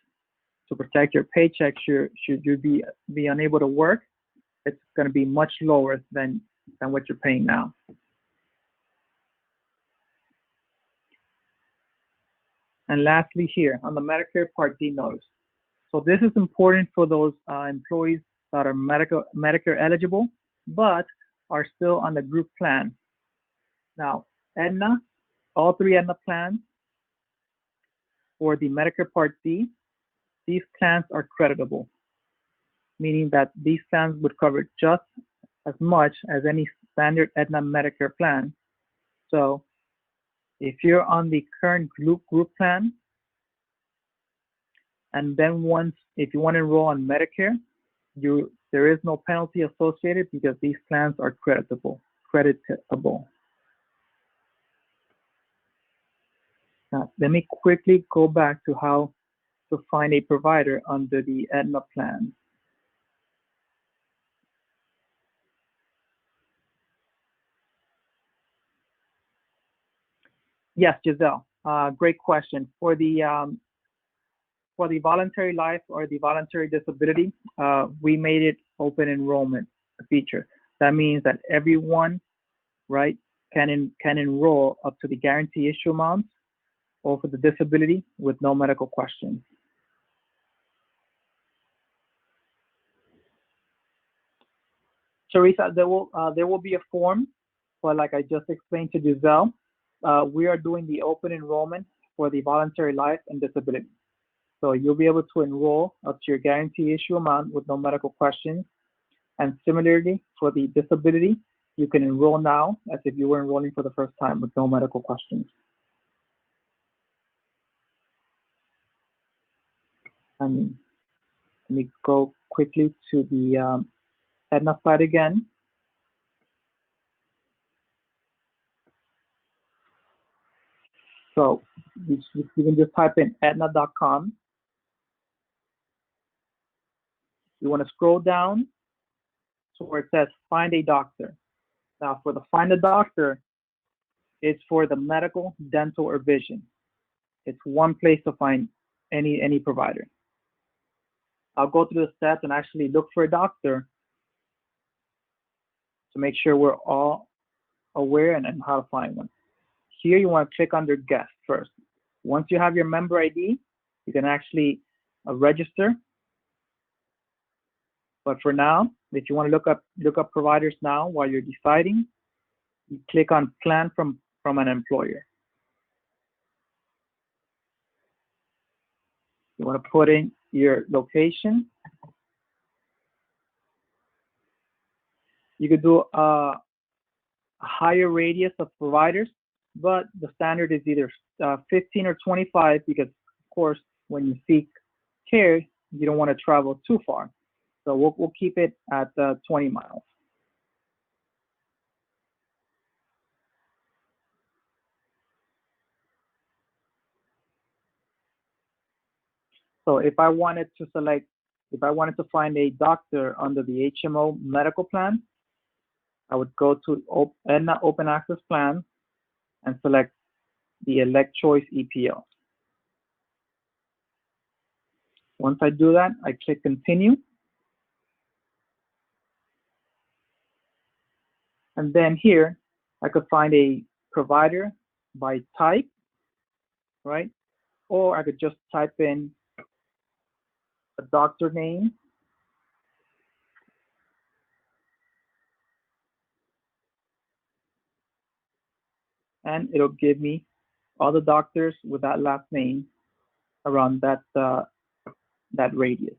to protect your paycheck should you be unable to work, it's going to be much lower than what you're paying now. And lastly here, on the Medicare Part D notice. So this is important for those employees that are Medicare eligible, but are still on the group plan. Now, Aetna, all 3 Aetna plans for the Medicare Part D, these plans are creditable, meaning that these plans would cover just as much as any standard Aetna Medicare plan. So if you're on the current group plan, and then if you want to enroll on Medicare, there is no penalty associated because these plans are creditable. Now, let me quickly go back to how to find a provider under the Aetna plan. Yes, Giselle, great question. For the voluntary life or the voluntary disability, we made it open enrollment feature. That means that everyone, right, can enroll up to the guarantee issue amount or for the disability with no medical questions. Teresa, there will be a form, but like I just explained to Giselle, we are doing the open enrollment for the voluntary life and disability. So you'll be able to enroll up to your guarantee issue amount with no medical questions. And similarly, for the disability, you can enroll now as if you were enrolling for the first time with no medical questions. And let me go quickly to the Aetna site again. So you can just type in Aetna.com. You want to scroll down to where it says find a doctor. Now for the find a doctor, it's for the medical, dental, or vision. It's one place to find any provider. I'll go through the steps and actually look for a doctor to make sure we're all aware and how to find one. Here you want to click under guest first. Once you have your member ID, you can actually register. But for now, if you want to look up providers now while you're deciding, you click on plan from an employer. You want to put in your location. You could do a higher radius of providers, but the standard is either 15 or 25 because, of course, when you seek care, you don't want to travel too far. So we'll keep it at 20 miles. So if I wanted to find a doctor under the HMO medical plan, I would go to Aetna Open Access Plan and select the Elect Choice EPO. Once I do that, I click Continue. And then here, I could find a provider by type, right? Or I could just type in a doctor name and it'll give me all the doctors with that last name around that radius.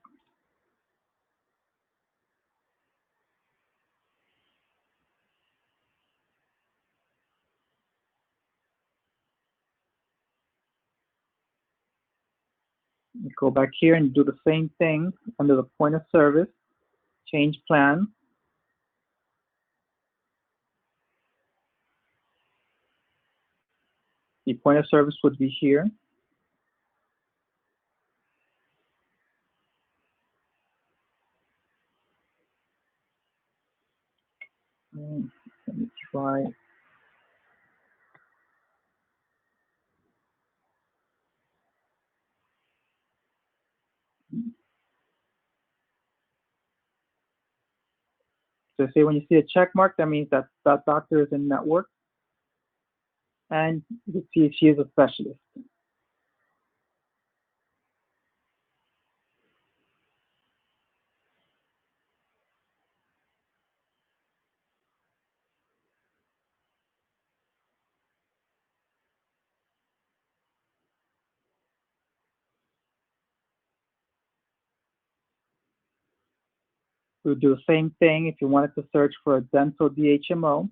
Go back here and do the same thing under the point of service, change plan. The point of service would be here. Let me try. So say when you see a check mark, that means that that doctor is in network, and you can see if she is a specialist. We'll do the same thing if you wanted to search for a dental DHMO.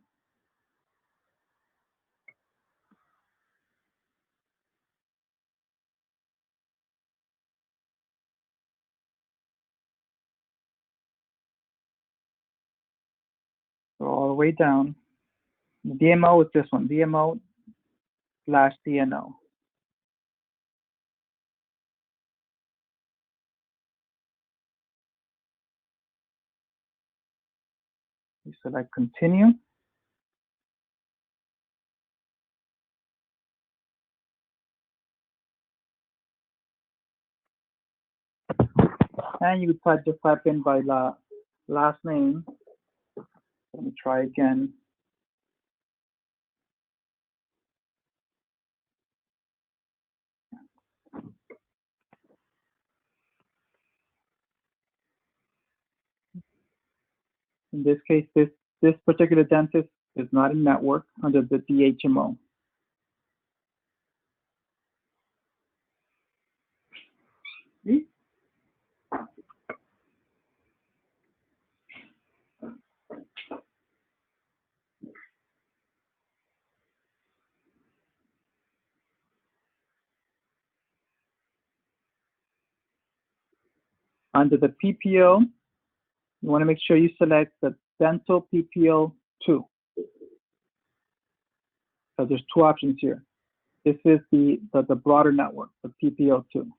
Go all the way down. The DMO is this one, DMO/DNO. You select continue. And you could just type in by last name. Let me try again. In this case, this particular dentist is not in network under the DHMO. Under the PPO, you want to make sure you select the dental PPO 2. So there's two options here. This is the broader network, the PPO 2.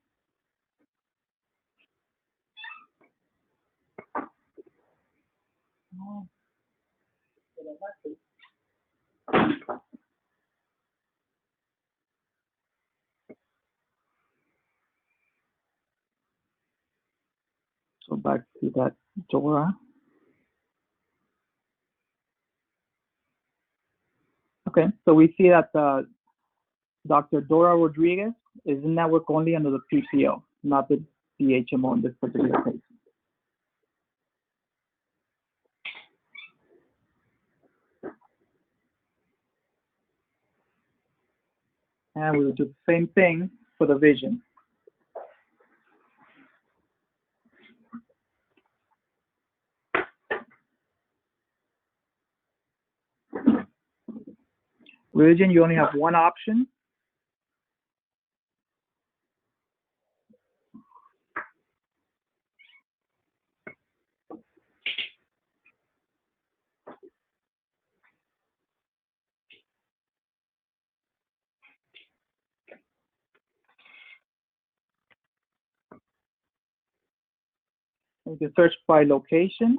So back to that Dora. Okay, so we see that Dr. Dora Rodriguez is in network only under the PPO, not the DHMO in this particular case. And we will do the same thing for the vision. Vision, you only have one option. You can search by location.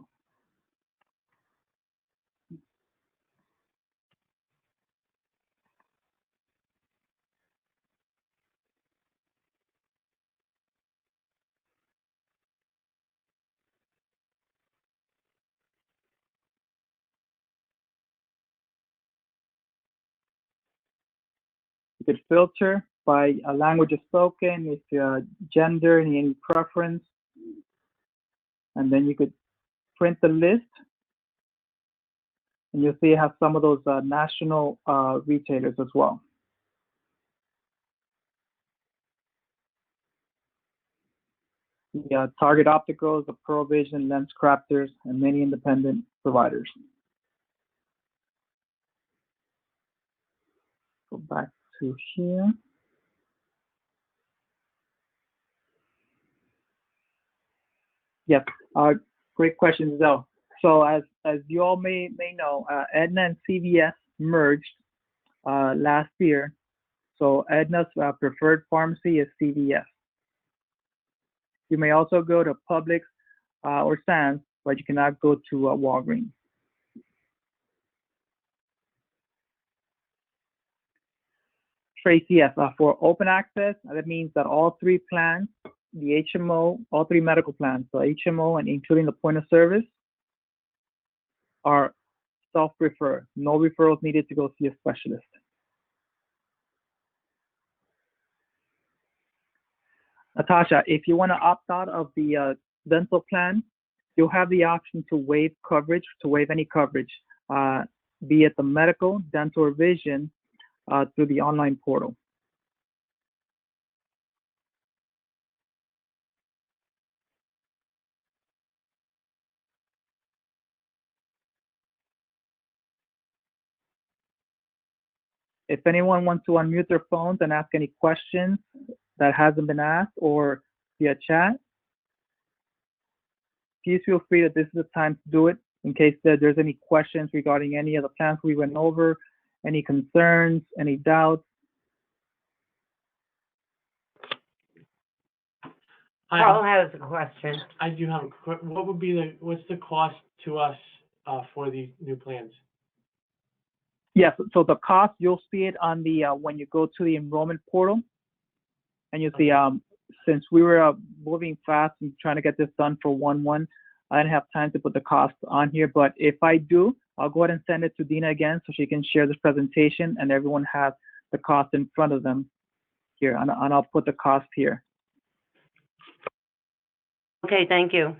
You could filter by a language spoken, if gender, any preference, and then you could print the list And you'll see it has some of those national retailers as well. The Target Opticals, the Pearl Vision, Lens Crafters, and many independent providers. Go back to here. Yep, great question, Zell. So as you all may know, Aetna and CVS merged last year. So Aetna's preferred pharmacy is CVS. You may also go to Publix or Sam's, but you cannot go to Walgreens. Trace, yes, for open access, that means that all three plans, the HMO, all three medical plans, so HMO and including the point of service, are self-referred. No referrals needed to go see a specialist. Natasha, if you want to opt out of the dental plan, you'll have the option to waive coverage, to waive any coverage, be it the medical, dental, or vision, through the online portal. If anyone wants to unmute their phones and ask any questions that hasn't been asked or via chat, please feel free that this is the time to do it in case there's any questions regarding any of the plans we went over, any concerns, any doubts. Carl has a question. I do have a quick, what's the cost to us for these new plans? Yes, so the cost, you'll see it on the, when you go to the enrollment portal, and you'll see, since we were moving fast and trying to get this done for 1/1, I didn't have time to put the cost on here, but if I do, I'll go ahead and send it to Dina again so she can share this presentation and everyone has the cost in front of them here, and I'll put the cost here. Okay, thank you.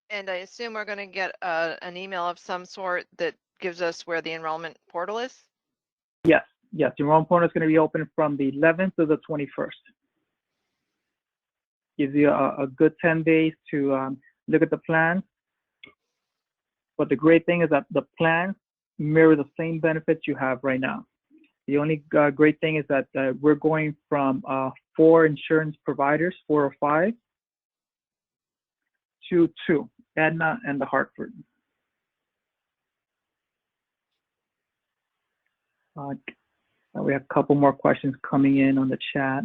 And I assume we're going to get an email of some sort that gives us where the enrollment portal is? Yes, the enrollment portal is going to be open from the 11th to the 21st. Gives you a good 10 days to look at the plans. But the great thing is that the plans mirror the same benefits you have right now. The only great thing is that we're going from 4 insurance providers, 4 or 5, to 2, Aetna and the Hartford. We have a couple more questions coming in on the chat.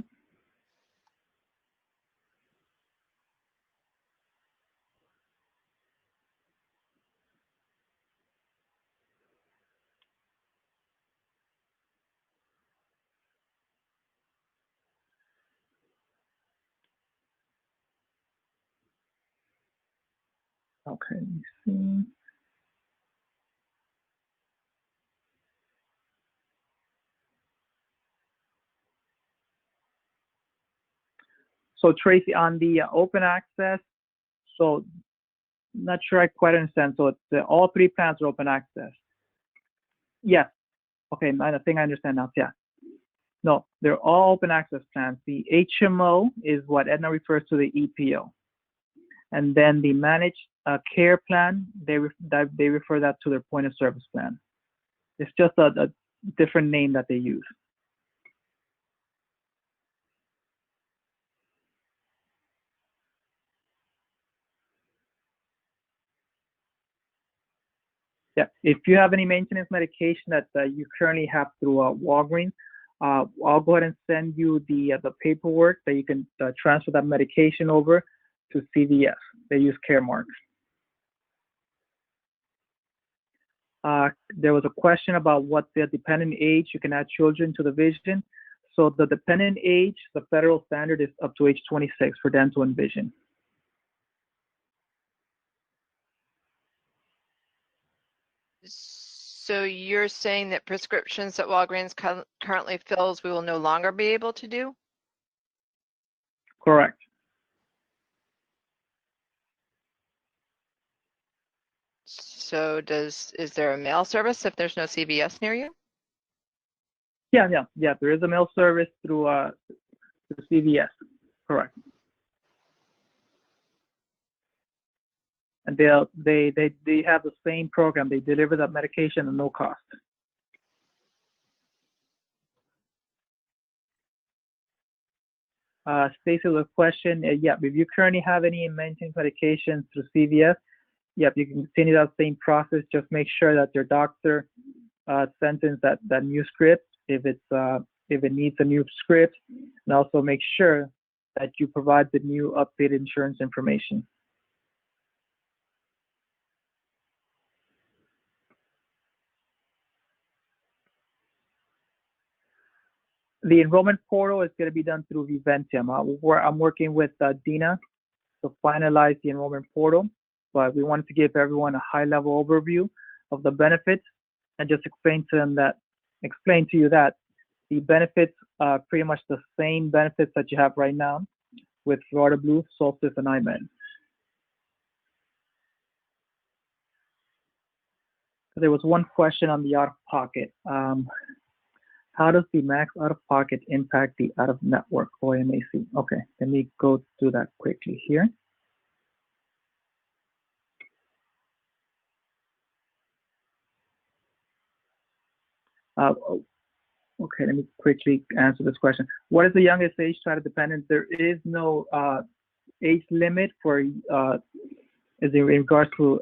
Okay, let me see. So Tracy, on the open access, so not sure I quite understand. So it's all 3 plans are open access. Yes. Okay, I think I understand now. Yeah. No, they're all open access plans. The HMO is what Aetna refers to the EPO, and then the managed care plan, they refer that to their point of service plan. It's just a different name that they use. Yeah, if you have any maintenance medication that you currently have through Walgreens, I'll go ahead and send you the paperwork that you can transfer that medication over to CVS. They use Caremark. There was a question about what the dependent age you can add children to the vision. So the dependent age, the federal standard is up to age 26 for dental and vision. So you're saying that prescriptions that Walgreens currently fills, we will no longer be able to do? Correct. So is there a mail service if there's no CVS near you? Yeah. There is a mail service through CVS, correct. And they have the same program. They deliver that medication at no cost. Stacy, the question, yeah, if you currently have any maintenance medications through CVS, yep, you can continue that same process. Just make sure that your doctor sends in that new script if it needs a new script, and also make sure that you provide the new updated insurance information. The enrollment portal is going to be done through Viventium. I'm working with Dina to finalize the enrollment portal, but we wanted to give everyone a high-level overview of the benefits and just explain to you that the benefits are pretty much the same benefits that you have right now with Florida Blue, Solstice, and IMED. There was one question on the out-of-pocket. How does the max out-of-pocket impact the out-of-network OMAC? Okay, let me go through that quickly here. Okay, let me quickly answer this question. What is the youngest age child dependent? There is no age limit for as in regards to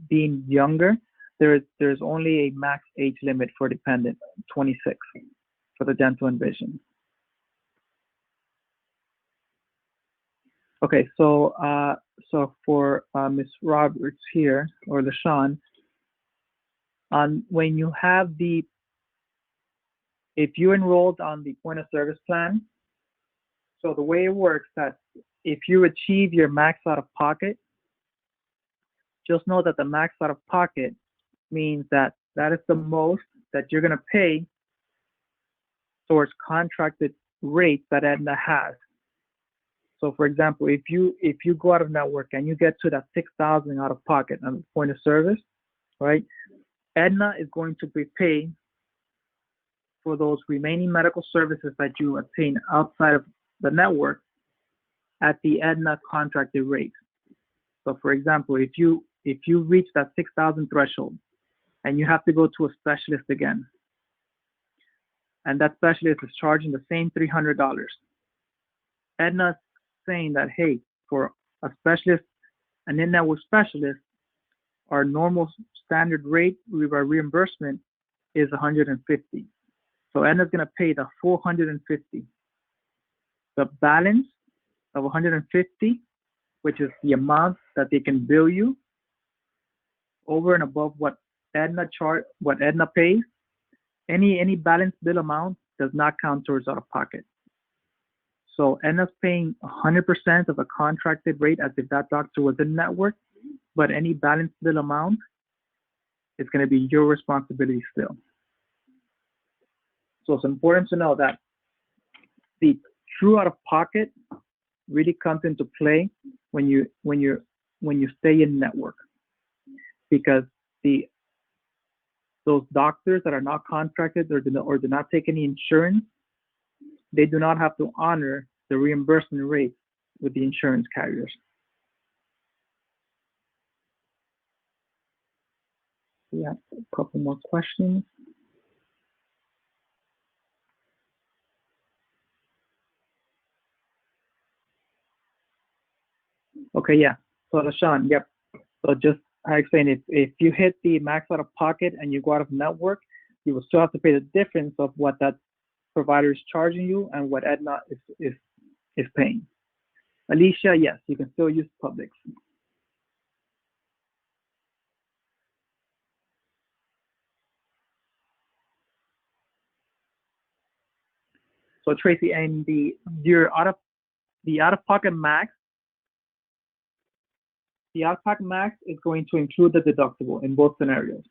being younger. There's only a max age limit for dependent, 26 for the dental and vision. Okay, so for Ms. Roberts here, or LaShawn, when you have if you enrolled on the point of service plan, so the way it works that if you achieve your max out of pocket, just know that the max out of pocket means that is the most that you're going to pay towards contracted rates that Aetna has. So for example, if you go out of network and you get to that $6,000 out of pocket on the point of service, right? Aetna is going to be paid for those remaining medical services that you obtain outside of the network at the Aetna contracted rate. So for example, if you reach that 6,000 threshold and you have to go to a specialist again, and that specialist is charging the same $300, Aetna's saying that, hey, for a specialist, an in-network specialist, our normal standard rate of our reimbursement is $150. So Aetna's going to pay the full $150. The balance of $150, which is the amount that they can bill you over and above what Aetna pays, any balance bill amount does not count towards out of pocket. So Aetna's paying 100% of a contracted rate as if that doctor was in network, but any balance bill amount is going to be your responsibility still. So it's important to know that the true out of pocket really comes into play when you stay in network, because those doctors that are not contracted or do not take any insurance, they do not have to honor the reimbursement rates with the insurance carriers. Yeah, a couple more questions. Okay, yeah. So LaShawn, yep. So just I explained, if you hit the max out of pocket and you go out of network, you will still have to pay the difference of what that provider is charging you and what Aetna is paying. Alicia, yes, you can still use Publix. So Tracy, and the out-of-pocket max, the out-of-pocket max is going to include the deductible in both scenarios.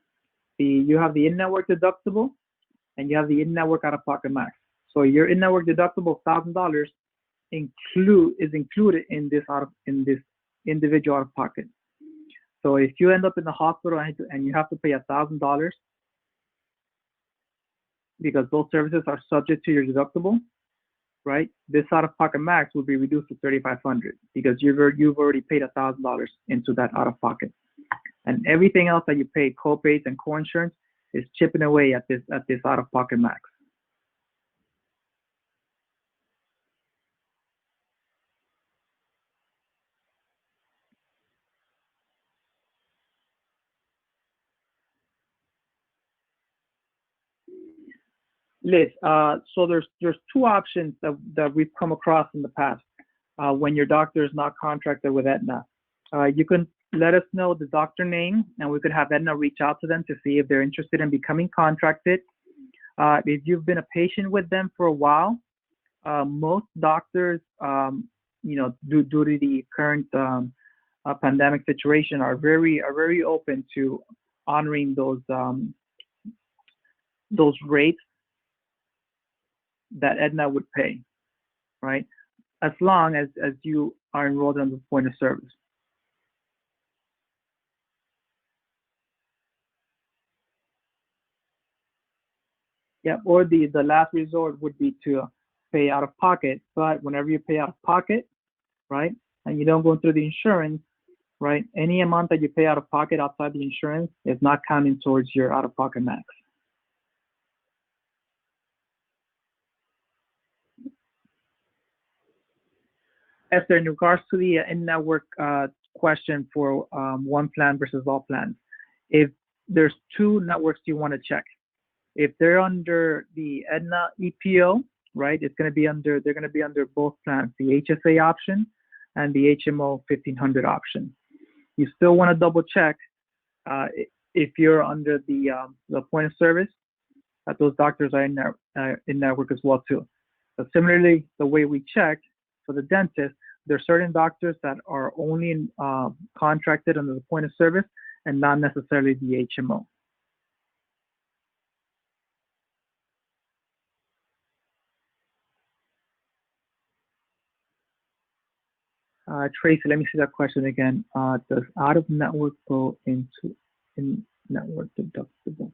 You have the in-network deductible and you have the in-network out-of-pocket max. So your in-network deductible $1,000 is included in this individual out-of-pocket. So if you end up in the hospital and you have to pay $1,000 because those services are subject to your deductible, right? This out-of-pocket max will be reduced to $3,500 because you've already paid $1,000 into that out-of-pocket, and everything else that you pay, co-pays and co-insurance, is chipping away at this out-of-pocket max. Liz, so there's two options that we've come across in the past when your doctor is not contracted with Aetna. You can let us know the doctor name, and we could have Aetna reach out to them to see if they're interested in becoming contracted. If you've been a patient with them for a while, most doctors, due to the current pandemic situation, are very open to honoring those rates that Aetna would pay, right? As long as you are enrolled on the point of service. Yeah, or the last resort would be to pay out of pocket. But whenever you pay out of pocket, right, and you don't go through the insurance, right, any amount that you pay out of pocket outside the insurance is not counting towards your out of pocket max. Esther, in regards to the in-network question for one plan versus all plans, if there's two networks you want to check, if they're under the Aetna EPO, right, they're going to be under both plans, the HSA option and the HMO 1500 option. You still want to double check if you're under the point of service, that those doctors are in network as well too. But similarly, the way we check for the dentist, there are certain doctors that are only contracted under the point of service and not necessarily the HMO. Tracy, let me see that question again. Does out of network go into in-network deductible?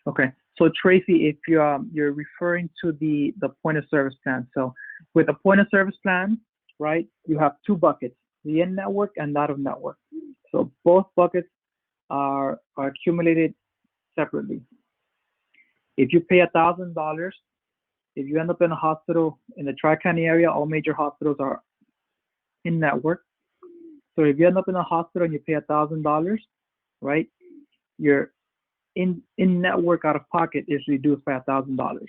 Okay, so Tracy, if you're referring to the point of service plan, so with a point of service plan, right, you have two buckets, the in-network and out of network. So both buckets are accumulated separately. If you pay $1,000, if you end up in a hospital in the Tri-County area, all major hospitals are in network. So if you end up in a hospital and you pay $1,000, right, your in network out of pocket is reduced by $1,000.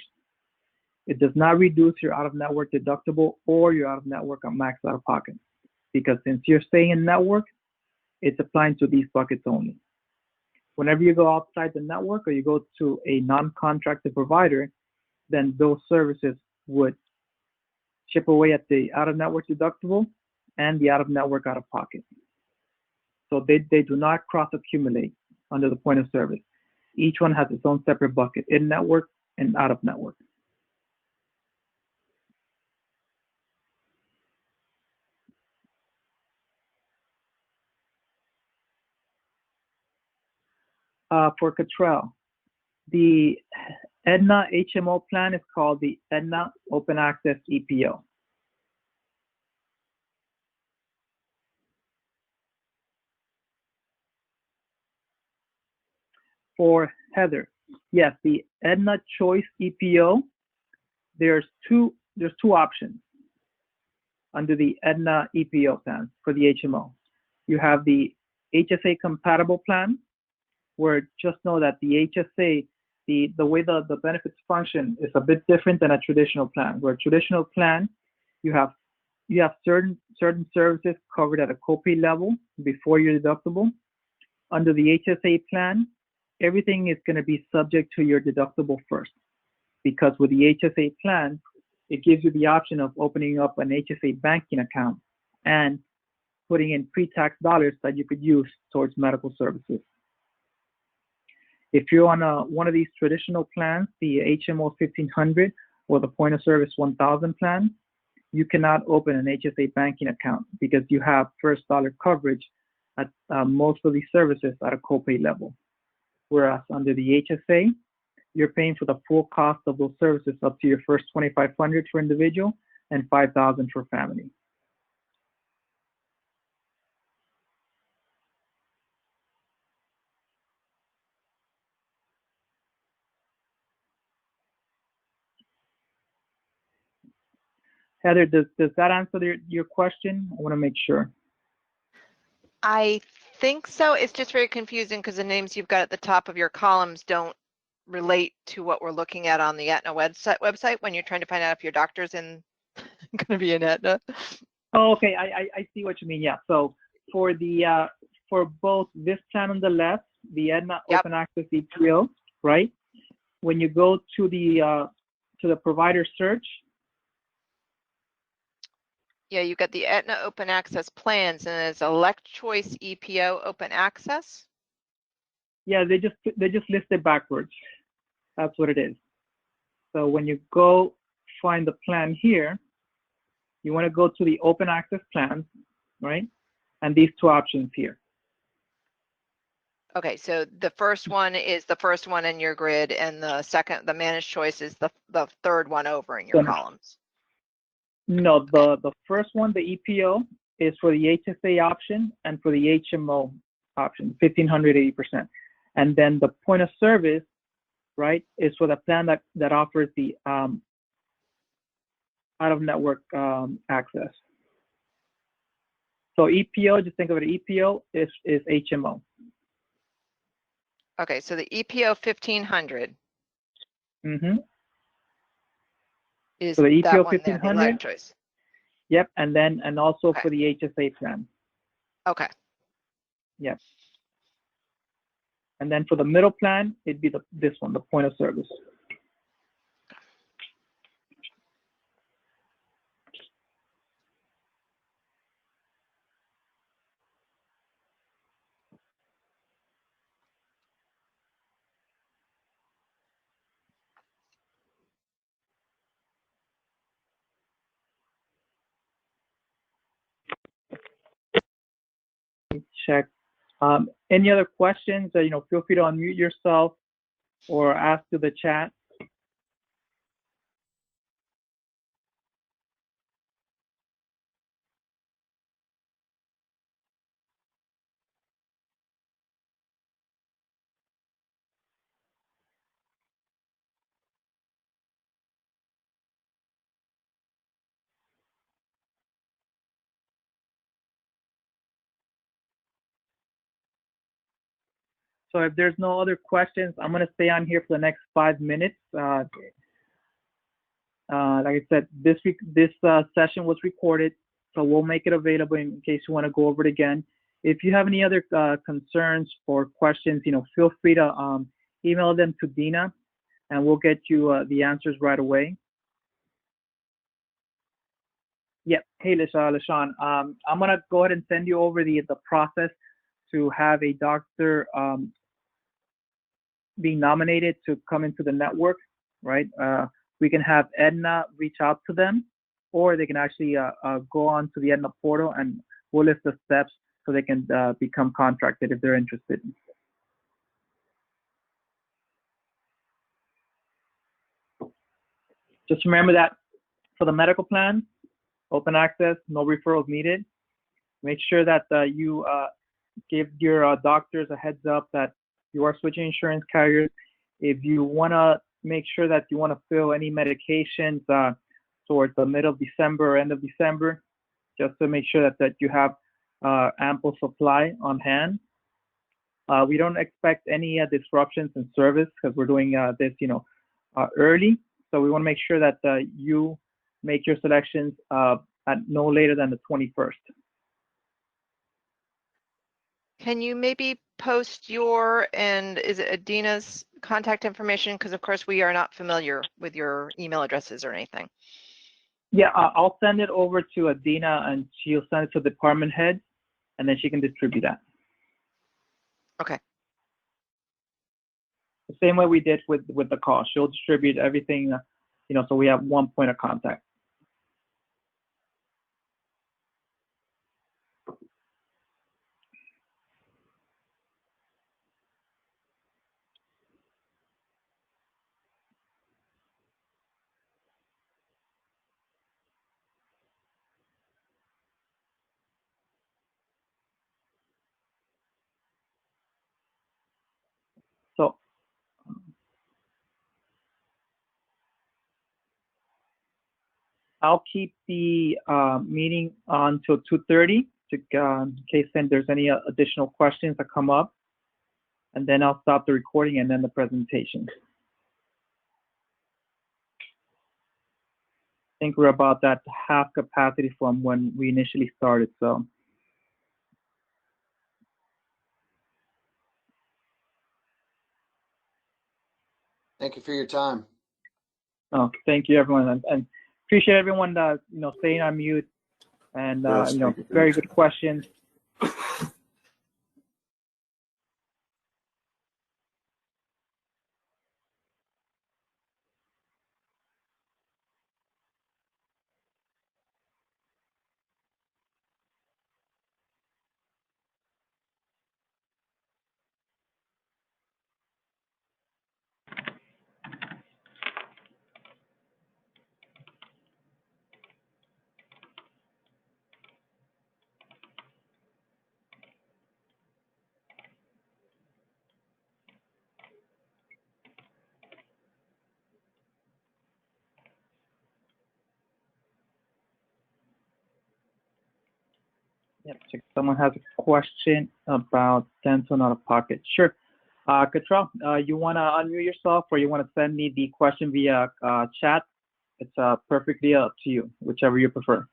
It does not reduce your out of network deductible or your out of network max out of pocket, because since you're staying in network, it's applying to these buckets only. Whenever you go outside the network or you go to a non-contracted provider, then those services would chip away at the out of network deductible and the out of network out of pocket. So they do not cross accumulate under the point of service. Each one has its own separate bucket, in network and out of network. For Cottrell, the Aetna HMO plan is called the Aetna Open Access EPO. For Heather, yes, the Aetna Choice EPO, there's two options under the Aetna EPO plan for the HMO. You have the HSA compatible plan, where just know that the HSA, the way the benefits function is a bit different than a traditional plan. Where a traditional plan, you have certain services covered at a copay level before your deductible. Under the HSA plan, everything is going to be subject to your deductible first, because with the HSA plan, it gives you the option of opening up an HSA banking account and putting in pre-tax dollars that you could use towards medical services. If you're on one of these traditional plans, the HMO 1500 or the point of service 1000 plan, you cannot open an HSA banking account because you have first dollar coverage at most of these services at a copay level. Whereas under the HSA, you're paying for the full cost of those services up to your first $2,500 for individual and $5,000 for family. Heather, does that answer your question? I want to make sure. I think so. It's just very confusing because the names you've got at the top of your columns don't relate to what we're looking at on the Aetna website when you're trying to find out if your doctor's going to be in Aetna. Oh, okay. I see what you mean. Yeah. So for the for both this plan on the left, the Aetna Open Access EPO, right? When you go to the provider search. Yeah, you got the Aetna Open Access plans, and it's Elect Choice EPO Open Access. Yeah, they just list it backwards. That's what it is. So when you go find the plan here, you want to go to the Open Access plans, right? And these two options here. Okay, so the first one is the first one in your grid, and the second, the Managed Choice, is the third one over in your columns. No, the first one, the EPO, is for the HSA option and for the HMO option, 1,580%. And then the point of service, right, is for the plan that offers the out-of-network access. So EPO, just think of it, EPO is HMO. Okay, so the EPO 1,500 is So the EPO that one there, the 1,500. Elect Choice. Yep, and also for the HSA plan. Okay. Yep. And then for the middle plan, it'd be this one, the point of service. Check. Any other questions? Feel free to unmute yourself or ask to the chat. So if there's no other questions, I'm going to stay on here for the next 5 minutes. Like I said, this session was recorded, so we'll make it available in case you want to go over it again. If you have any other concerns or questions, feel free to email them to Dina, and we'll get you the answers right away. Yep. Hey, LaShawn. I'm going to go ahead and send you over the process to have a doctor being nominated to come into the network, right? We can have Aetna reach out to them, or they can actually go on to the Aetna portal, and we'll list the steps so they can become contracted if they're interested. Just remember that for the medical plan, open access, no referrals needed. Make sure that you give your doctors a heads up that you are switching insurance carriers. If you want to make sure that you want to fill any medications towards the middle of December or end of December, just to make sure that you have ample supply on hand. We don't expect any disruptions in service because we're doing this, early. So we want to make sure that you make your selections at no later than the 21st. Can you maybe post your and is it Adina's contact information? Because of course we are not familiar with your email addresses or anything. Yeah, I'll send it over to Adina, and she'll send it to the department head, and then she can distribute that. Okay. The same way we did with the call. She'll distribute everything, so we have one point of contact. I'll keep the meeting on till 2:30 in case then there's any additional questions that come up. And then I'll stop the recording and then the presentation. I think we're about at half capacity from when we initially started, so. Thank you for your time. Oh, thank you, everyone, and appreciate everyone staying on mute and Yes, thank you. very good questions. Yep, check. Someone has a question about dental out of pocket. Sure. Cottrell, you want to unmute yourself or you want to send me the question via chat? It's perfectly up to you, whichever you prefer.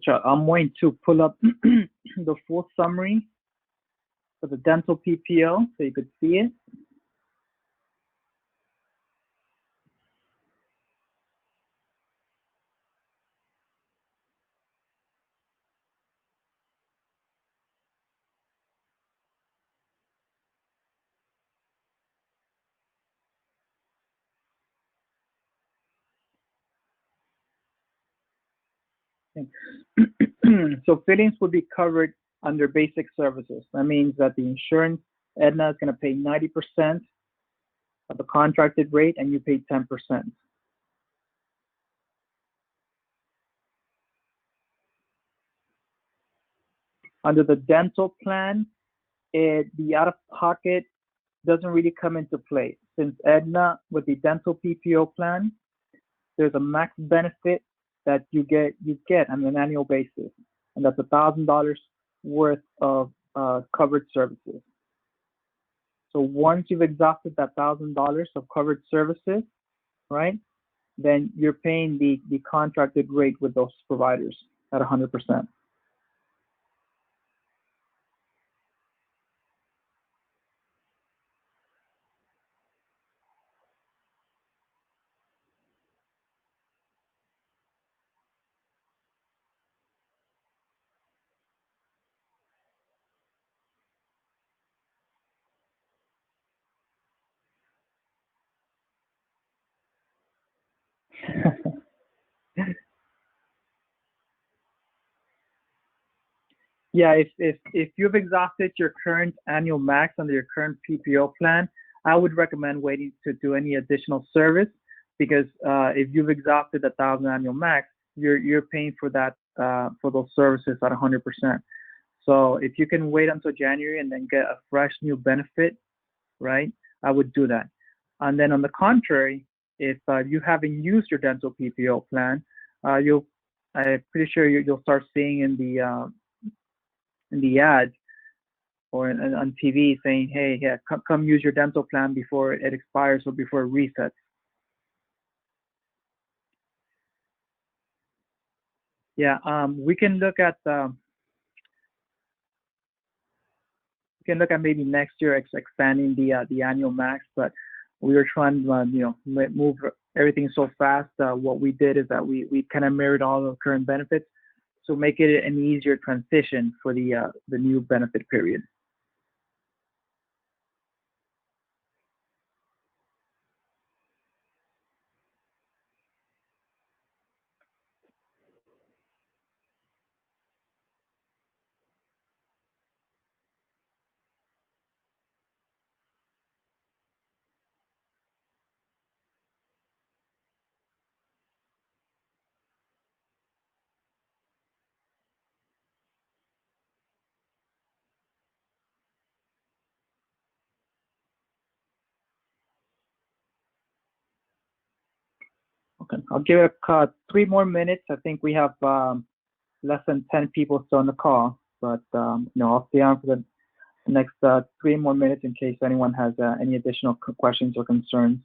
I'm going to pull up the full summary for the dental PPO so you could see it. So fittings would be covered under basic services. That means that the insurance, Aetna is going to pay 90% of the contracted rate and you pay 10%. Under the dental plan, the out-of-pocket doesn't really come into play. Since Aetna, with the dental PPO plan, there's a max benefit that you get on an annual basis, and that's $1,000 worth of covered services. So once you've exhausted that $1,000 of covered services, right, then you're paying the contracted rate with those providers at 100%. Yeah, if you've exhausted your current annual max under your current PPO plan, I would recommend waiting to do any additional service because if you've exhausted the 1,000 annual max, you're paying for that for those services at 100%. So if you can wait until January and then get a fresh new benefit, right? I would do that. And then on the contrary, if you haven't used your dental PPO plan, I'm pretty sure you'll start seeing in the ads or on TV saying, hey, yeah, come use your dental plan before it expires or before it resets. Yeah, we can look at maybe next year expanding the annual max, but we were trying to move everything so fast. What we did is that we kind of mirrored all the current benefits. so make it an easier transition for the new benefit period. Okay, I'll give it 3 more minutes. I think we have less than 10 people still on the call, but I'll stay on for the next 3 more minutes in case anyone has any additional questions or concerns.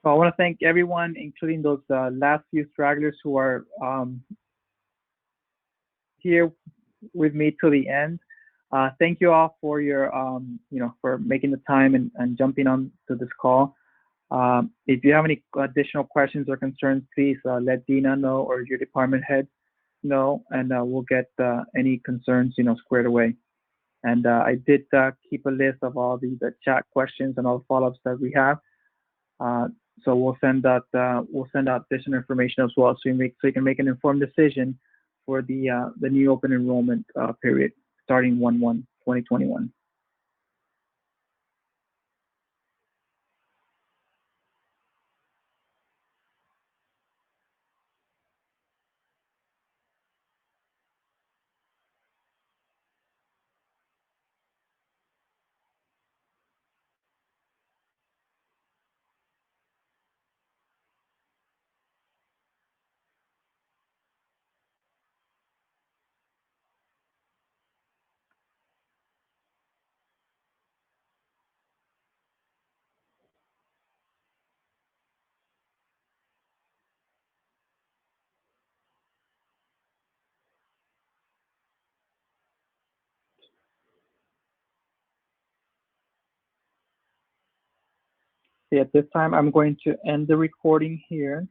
So I want to thank everyone, including those last few stragglers who are here with me to the end. Thank you all for your, for making the time and jumping on to this call. If you have any additional questions or concerns, please let Dina know or your department head know, and we'll get any concerns, squared away. And I did keep a list of all the chat questions and all the follow-ups that we have. So we'll send out additional information as well, so you can make an informed decision for the new open enrollment period starting 1/1/2021. See, at this time, I'm going to end the recording here.